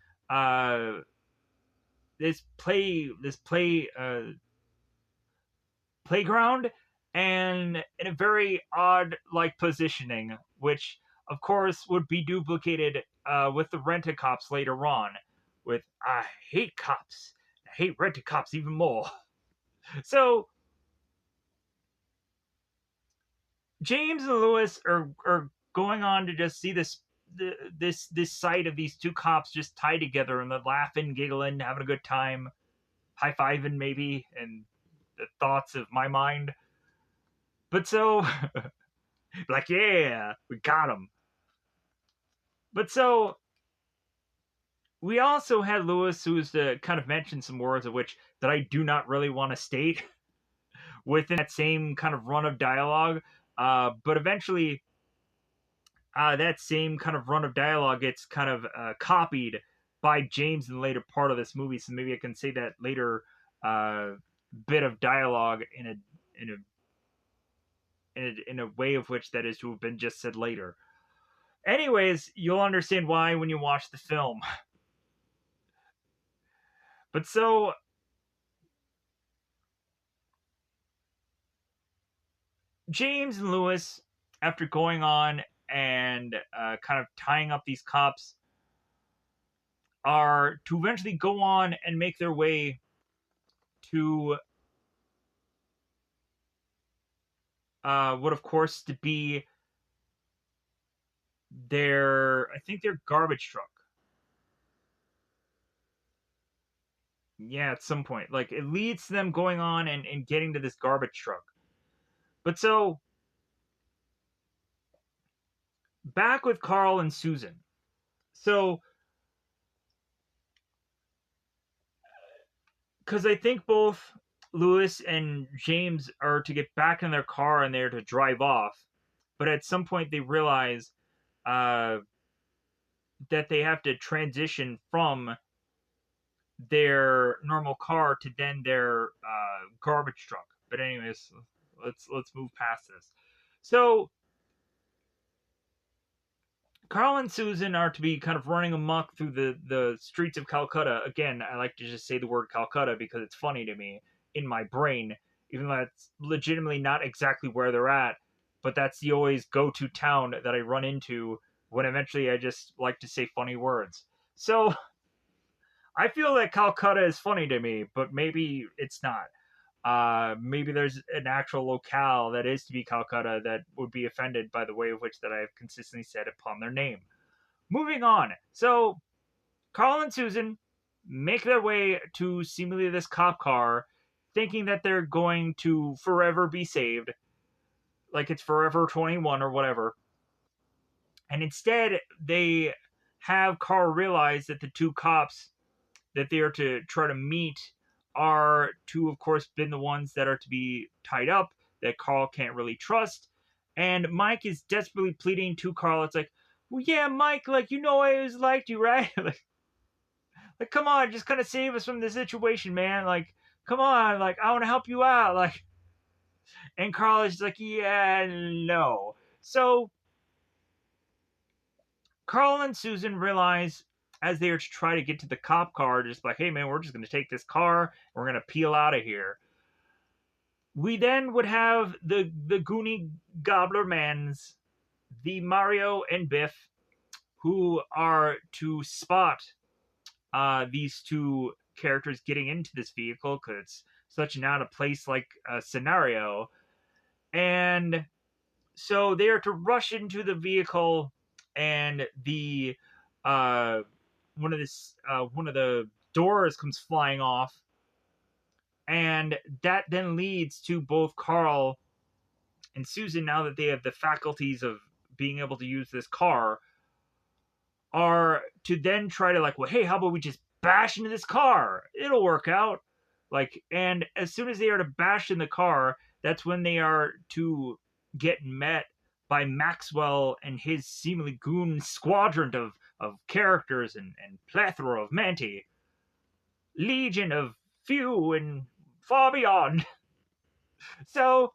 playground, and in a very odd like positioning, which of course would be duplicated with the Rent-A-Cops later on. With I hate cops, I hate Rent-A-Cops even more. So James and Lewis are going on to just see this sight of these two cops just tied together, and they're laughing, giggling, having a good time, high-fiving maybe, and the thoughts of my mind. But so, like, yeah, we got him. But so, we also had Lewis, who's to kind of mention some words of which that I do not really want to state within that same kind of run of dialogue. But eventually, that same kind of run of dialogue gets kind of copied by James in the later part of this movie. So maybe I can say that later bit of dialogue in a way of which that is to have been just said later. Anyways, you'll understand why when you watch the film. But so, James and Lewis, after going on and kind of tying up these cops, are to eventually go on and make their way to what, of course, to be I think their garbage truck. Yeah, at some point. Like, it leads to them going on and getting to this garbage truck. But so, back with Carl and Susan. So, because I think both Lewis and James are to get back in their car and they're to drive off. But at some point, they realize that they have to transition from their normal car to then their garbage truck. But anyways, let's move past this. So Carl and Susan are to be kind of running amok through the streets of Calcutta. Again, I like to just say the word Calcutta because it's funny to me in my brain, even though that's legitimately not exactly where they're at. But that's the always go-to town that I run into when eventually I just like to say funny words. So I feel that Calcutta is funny to me, but maybe it's not. Maybe there's an actual locale that is to be Calcutta that would be offended by the way of which that I have consistently said upon their name. Moving on. So, Carl and Susan make their way to seemingly this cop car, thinking that they're going to forever be saved, like it's Forever 21 or whatever. And instead, they have Carl realize that the two cops that they are to try to meet are to, of course, been the ones that are to be tied up that Carl can't really trust. And Mike is desperately pleading to Carl. It's like, well, yeah, Mike, like, you know, I always liked you, right? like, come on, just kind of save us from this situation, man. Like, come on, like, I want to help you out. Like, and Carl is like, yeah, no. So Carl and Susan realize as they are to try to get to the cop car, just like, hey man, we're just going to take this car and we're going to peel out of here. We then would have the Goonie Gobbler Mans, the Mario and Biff, who are to spot these two characters getting into this vehicle because it's such an out of place like scenario. And so they are to rush into the vehicle, and the uh, one of the doors comes flying off, and that then leads to both Carl and Susan, now that they have the faculties of being able to use this car, are to then try to like, well, hey, how about we just bash into this car? It'll work out. Like, and as soon as they are to bash in the car, that's when they are to get met by Maxwell and his seemingly goon squadron of characters and plethora of Manti. Legion of few and far beyond. So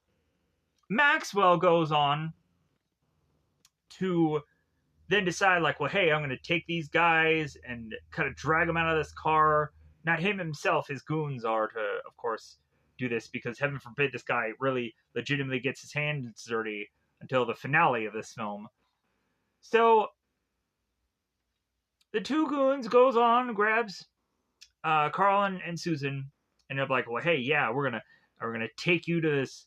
Maxwell goes on to then decide, like, well, hey, I'm going to take these guys and kind of drag them out of this car. Not him himself, his goons are to, of course, do this, because heaven forbid this guy really legitimately gets his hands dirty until the finale of this film. So the two goons goes on, grabs Carl and Susan, and they're like, well, hey, yeah, we're gonna take you to this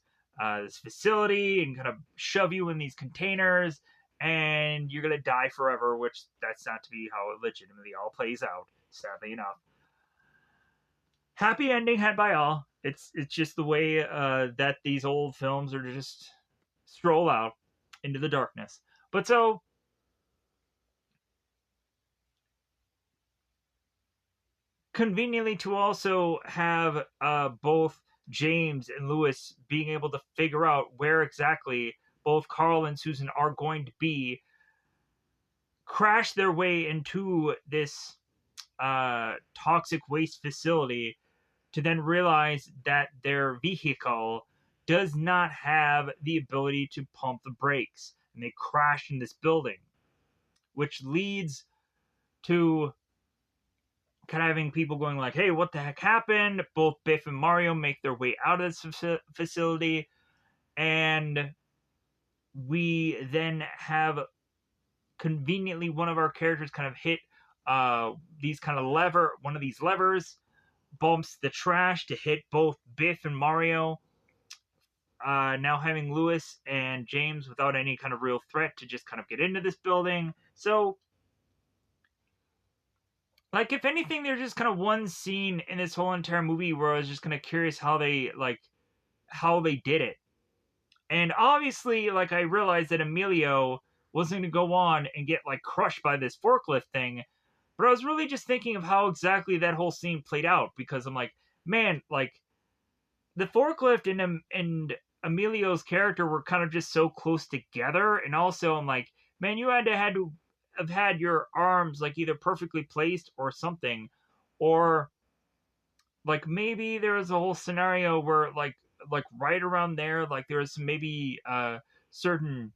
facility and kind of shove you in these containers, and you're gonna die forever. Which that's not to be how it legitimately all plays out, sadly enough. Happy ending had by all. It's just the way that these old films are just stroll out into the darkness. But so conveniently to also have both James and Lewis being able to figure out where exactly both Carl and Susan are going to be, crash their way into this toxic waste facility, to then realize that their vehicle does not have the ability to pump the brakes, and they crash in this building, which leads to kind of having people going like, hey, what the heck happened? Both Biff and Mario make their way out of this facility, and we then have conveniently one of our characters kind of hit these kind of one of these levers, bumps the trash to hit both Biff and Mario, now having Lewis and James without any kind of real threat to just kind of get into this building. So, like, if anything, there's just kind of one scene in this whole entire movie where I was just kind of curious how they did it. And obviously, like, I realized that Emilio wasn't going to go on and get like crushed by this forklift thing, but I was really just thinking of how exactly that whole scene played out, because I'm like, man, like the forklift and Emilio's character were kind of just so close together, and also I'm like, man, you had to have had your arms like either perfectly placed or something, or like maybe there was a whole scenario where like right around there, like there was maybe certain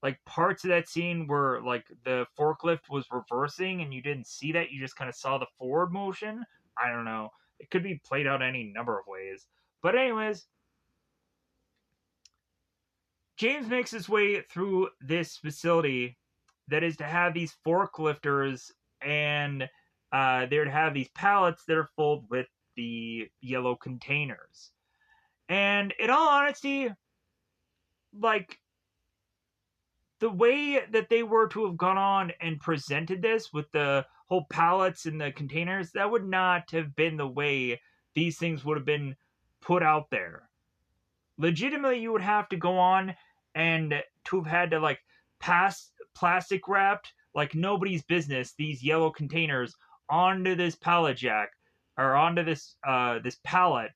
like parts of that scene where like the forklift was reversing and you didn't see that, you just kind of saw the forward motion. I don't know, it could be played out any number of ways. But anyways, James makes his way through this facility that is to have these forklifters, and they're to have these pallets that are filled with the yellow containers. And in all honesty, like the way that they were to have gone on and presented this with the whole pallets and the containers, that would not have been the way these things would have been put out there. Legitimately, you would have to go on and to have had to like pass plastic wrapped like nobody's business these yellow containers onto this pallet jack, or onto this pallet,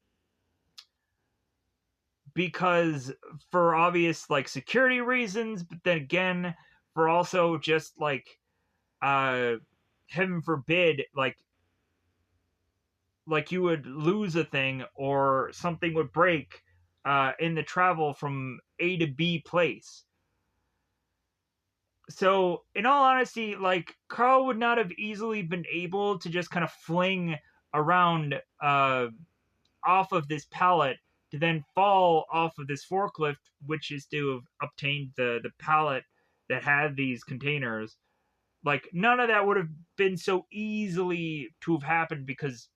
because for obvious like security reasons, but then again for also just like uh heaven forbid, like you would lose a thing or something would break in the travel from A to B place. So, in all honesty, like Carl would not have easily been able to just kind of fling around off of this pallet to then fall off of this forklift, which is to have obtained the pallet that had these containers. Like none of that would have been so easily to have happened, because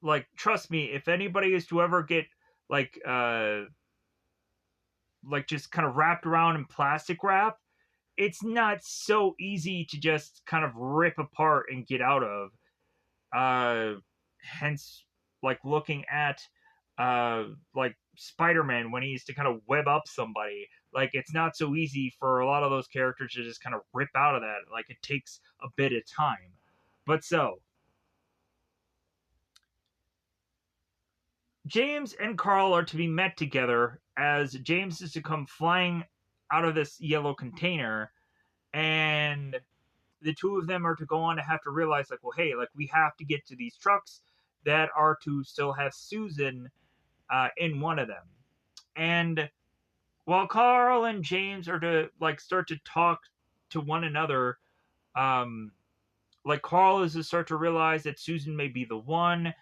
like, trust me, if anybody is to ever get like just kind of wrapped around in plastic wrap, it's not so easy to just kind of rip apart and get out of. Hence, like, looking at like Spider-Man when he used to kind of web up somebody, like, it's not so easy for a lot of those characters to just kind of rip out of that. Like, it takes a bit of time. But so James and Carl are to be met together as James is to come flying out of this yellow container, and the two of them are to go on to have to realize, like, well, hey, like, we have to get to these trucks that are to still have Susan in one of them. And while Carl and James are to like start to talk to one another, um, like, Carl is to start to realize that Susan may be the one,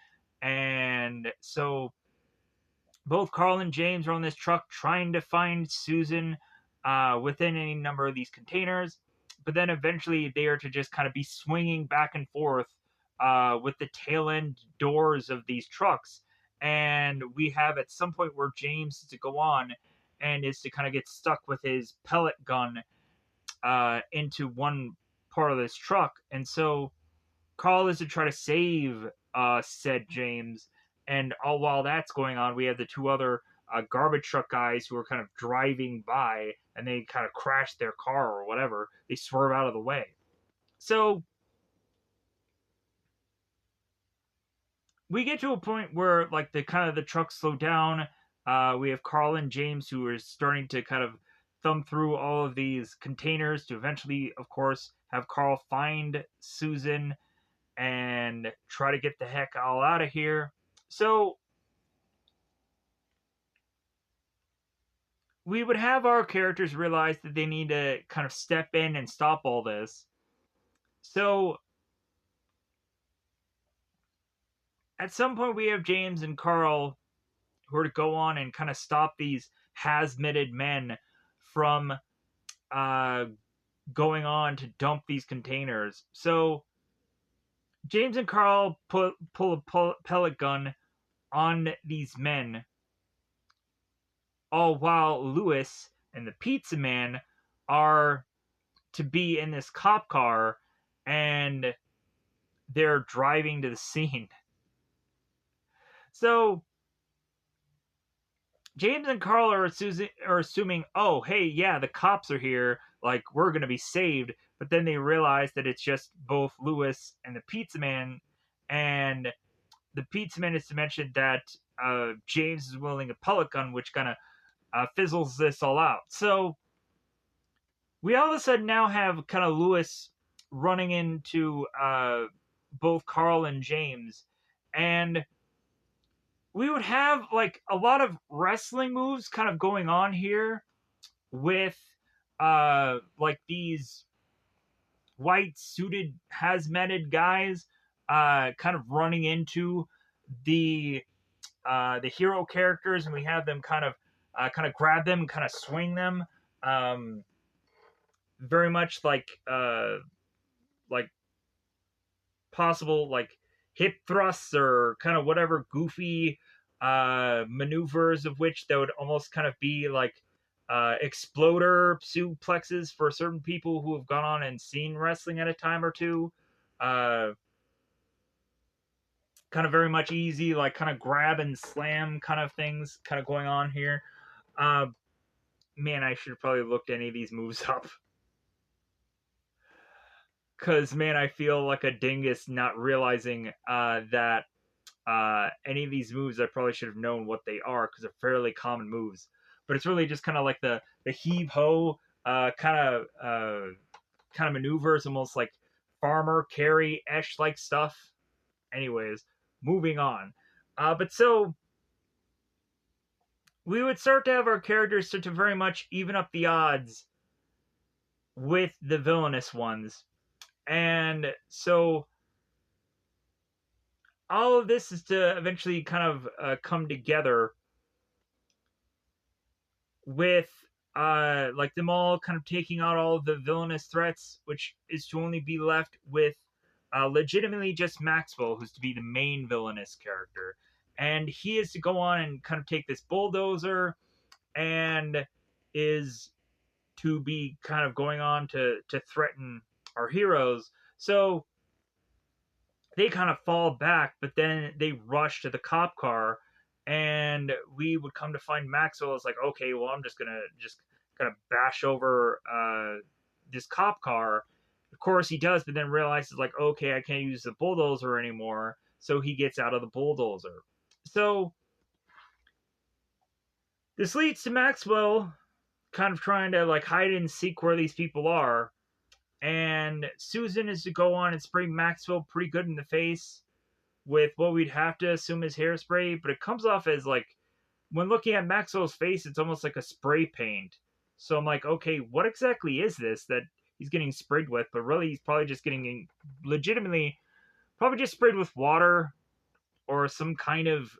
and so both Carl and James are on this truck trying to find Susan within any number of these containers. But then eventually they are to just kind of be swinging back and forth with the tail end doors of these trucks. And we have at some point where James is to go on and is to kind of get stuck with his pellet gun into one part of this truck. And so Carl is to try to save said James, and all while that's going on, we have the two other garbage truck guys who are kind of driving by, and they kind of crash their car or whatever. They swerve out of the way. So we get to a point where, like, the trucks slow down. We have Carl and James who are starting to kind of thumb through all of these containers to eventually, of course, have Carl find Susan and try to get the heck all out of here. So we would have our characters realize that they need to kind of step in and stop all this. So at some point we have James and Carl who are to go on and kind of stop these hazmated men from uh, going on to dump these containers. So James and Carl pull a pellet gun on these men, all while Lewis and the pizza man are to be in this cop car, and they're driving to the scene. So James and Carl are assuming, oh, hey, yeah, the cops are here, like, we're gonna be saved. But then they realize that it's just both Lewis and the pizza man, and the pizza man is to mention that James is wielding a pellet gun, which kind of fizzles this all out. So we all of a sudden now have kind of Lewis running into both Carl and James, and we would have like a lot of wrestling moves kind of going on here with like these white suited hazmated guys kind of running into the hero characters, and we have them kind of grab them and kind of swing them, very much like possible like hip thrusts or kind of whatever goofy maneuvers, of which that would almost kind of be like exploder suplexes for certain people who have gone on and seen wrestling at a time or two. Uh, Kind of very much easy, like kind of grab and slam kind of things kind of going on here. Uh, Man, I should have probably looked any of these moves up. Because, man, I feel like a dingus not realizing that any of these moves, I probably should have known what they are, because they're fairly common moves. But it's really just kind of like the heave ho kind of maneuvers, almost like farmer carry esh like stuff. Anyways, moving on. But so we would start to have our characters start to very much even up the odds with the villainous ones. And so all of this is to eventually kind of come together with like them all kind of taking out all of the villainous threats, which is to only be left with legitimately just Maxwell, who's to be the main villainous character. And he is to go on and kind of take this bulldozer and is to be kind of going on to threaten our heroes. So they kind of fall back, but then they rush to the cop car, and we would come to find Maxwell is like, okay, well, I'm just gonna just kind of bash over this cop car. Of course, he does, but then realizes like, okay, I can't use the bulldozer anymore, so he gets out of the bulldozer. So this leads to Maxwell kind of trying to like hide and seek where these people are, and Susan is to go on and spray Maxwell pretty good in the face with what we'd have to assume is hairspray, but it comes off as like when looking at Maxwell's face, it's almost like a spray paint. So I'm like, okay, what exactly is this that he's getting sprayed with? But really, he's probably just getting legitimately probably just sprayed with water or some kind of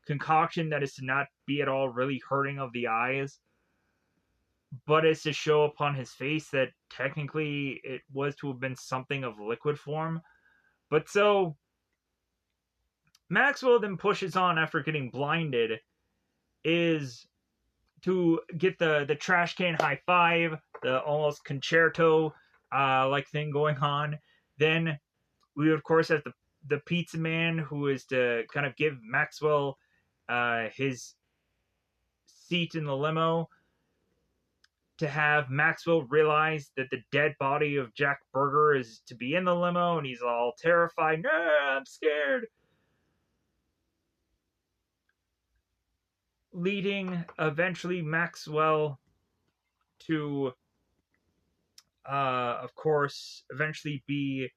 concoction that is to not be at all really hurting of the eyes, but it's to show upon his face that technically it was to have been something of liquid form. But so Maxwell then pushes on after getting blinded is to get the trash can high five, the almost concerto like thing going on. Then we of course have the pizza man who is to kind of give Maxwell his seat in the limo, to have Maxwell realize that the dead body of Jack Berger is to be in the limo, and he's all terrified. No, I'm scared. Leading eventually Maxwell to, of course, eventually be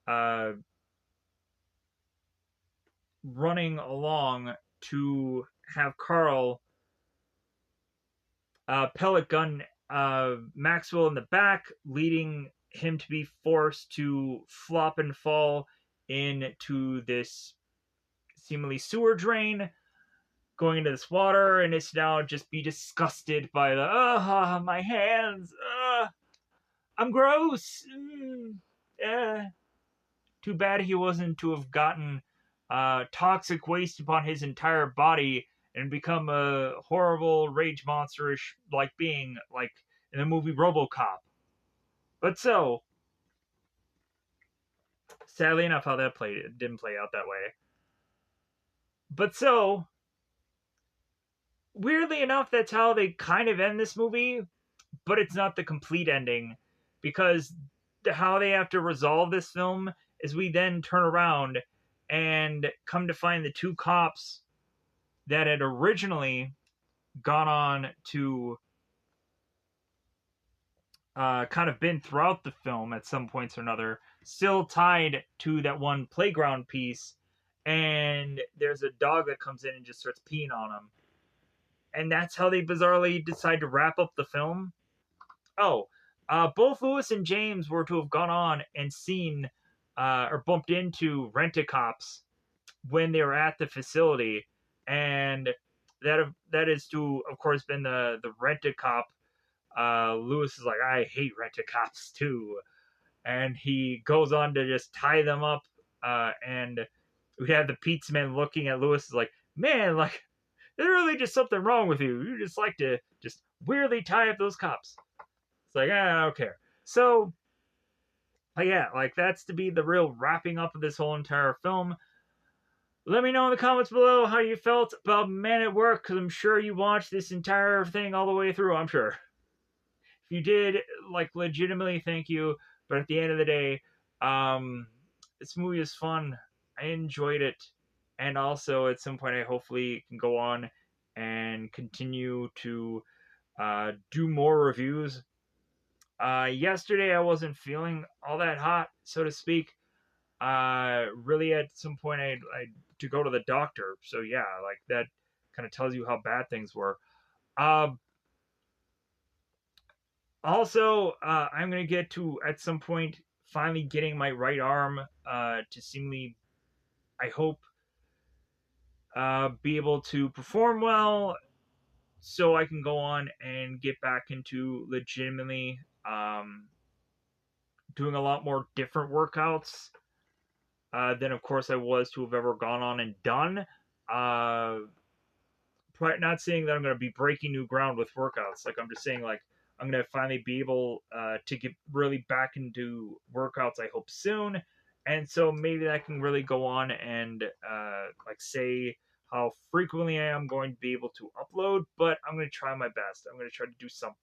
uh, running along to have Carl pellet gun Maxwell in the back, leading him to be forced to flop and fall into this seemingly sewer drain, going into this water, and it's now just be disgusted by the my hands, I'm gross. Too bad he wasn't to have gotten toxic waste upon his entire body and become a horrible rage monsterish like being like in the movie RoboCop. But so, sadly enough, how that played it didn't play out that way. But so, weirdly enough, that's how they kind of end this movie, but it's not the complete ending, because how they have to resolve this film is we then turn around and come to find the two cops that had originally gone on to kind of been throughout the film at some points or another, still tied to that one playground piece. And there's a dog that comes in and just starts peeing on them. And that's how they bizarrely decide to wrap up the film. Oh, both Lewis and James were to have gone on and seen or bumped into Rent-A-Cops when they were at the facility, and that is to, of course, been the Rent-A-Cop. Lewis is like, I hate Rent-A-Cops too, and he goes on to just tie them up. And we have the pizza man looking at Lewis is like, man, like there's really just something wrong with you. You just like to just weirdly tie up those cops. It's like, I don't care. So, yeah, like that's to be the real wrapping up of this whole entire film. Let me know in the comments below how you felt about Man at Work, because I'm sure you watched this entire thing all the way through, I'm sure. If you did, like, legitimately, thank you. But at the end of the day, this movie is fun. I enjoyed it. And also, at some point, I hopefully can go on and continue to do more reviews. Yesterday, I wasn't feeling all that hot, so to speak. Really, at some point, I to go to the doctor. So yeah, like that kind of tells you how bad things were. Also, I'm gonna get to at some point finally getting my right arm to seemingly, I hope, be able to perform well, so I can go on and get back into legitimately doing a lot more different workouts than, of course, I was to have ever gone on and done. Uh, not saying that I'm going to be breaking new ground with workouts. Like, I'm just saying, like, I'm going to finally be able to get really back into workouts, I hope, soon. And so maybe that can really go on and, like, say how frequently I am going to be able to upload, but I'm going to try my best. I'm going to try to do something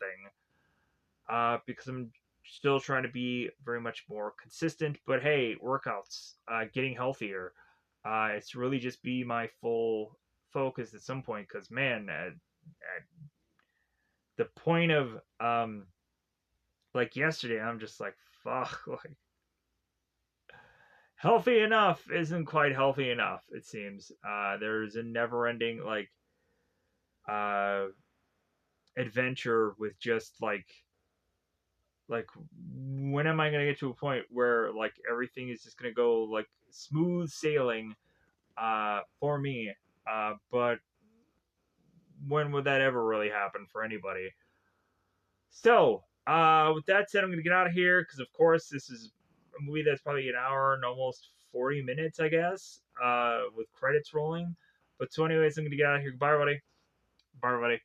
because I'm still trying to be very much more consistent. But hey, workouts, getting healthier, it's really just be my full focus at some point. Because man, at the point of like yesterday, I'm just like fuck, like healthy enough isn't quite healthy enough. It seems there's a never-ending like uh adventure with just like when am I gonna get to a point where like everything is just gonna go like smooth sailing for me? But when would that ever really happen for anybody? So with that said, I'm gonna get out of here because of course this is a movie that's probably an hour and almost 40 minutes, I guess, with credits rolling. But so anyways, I'm gonna get out of here. Bye everybody. Bye everybody.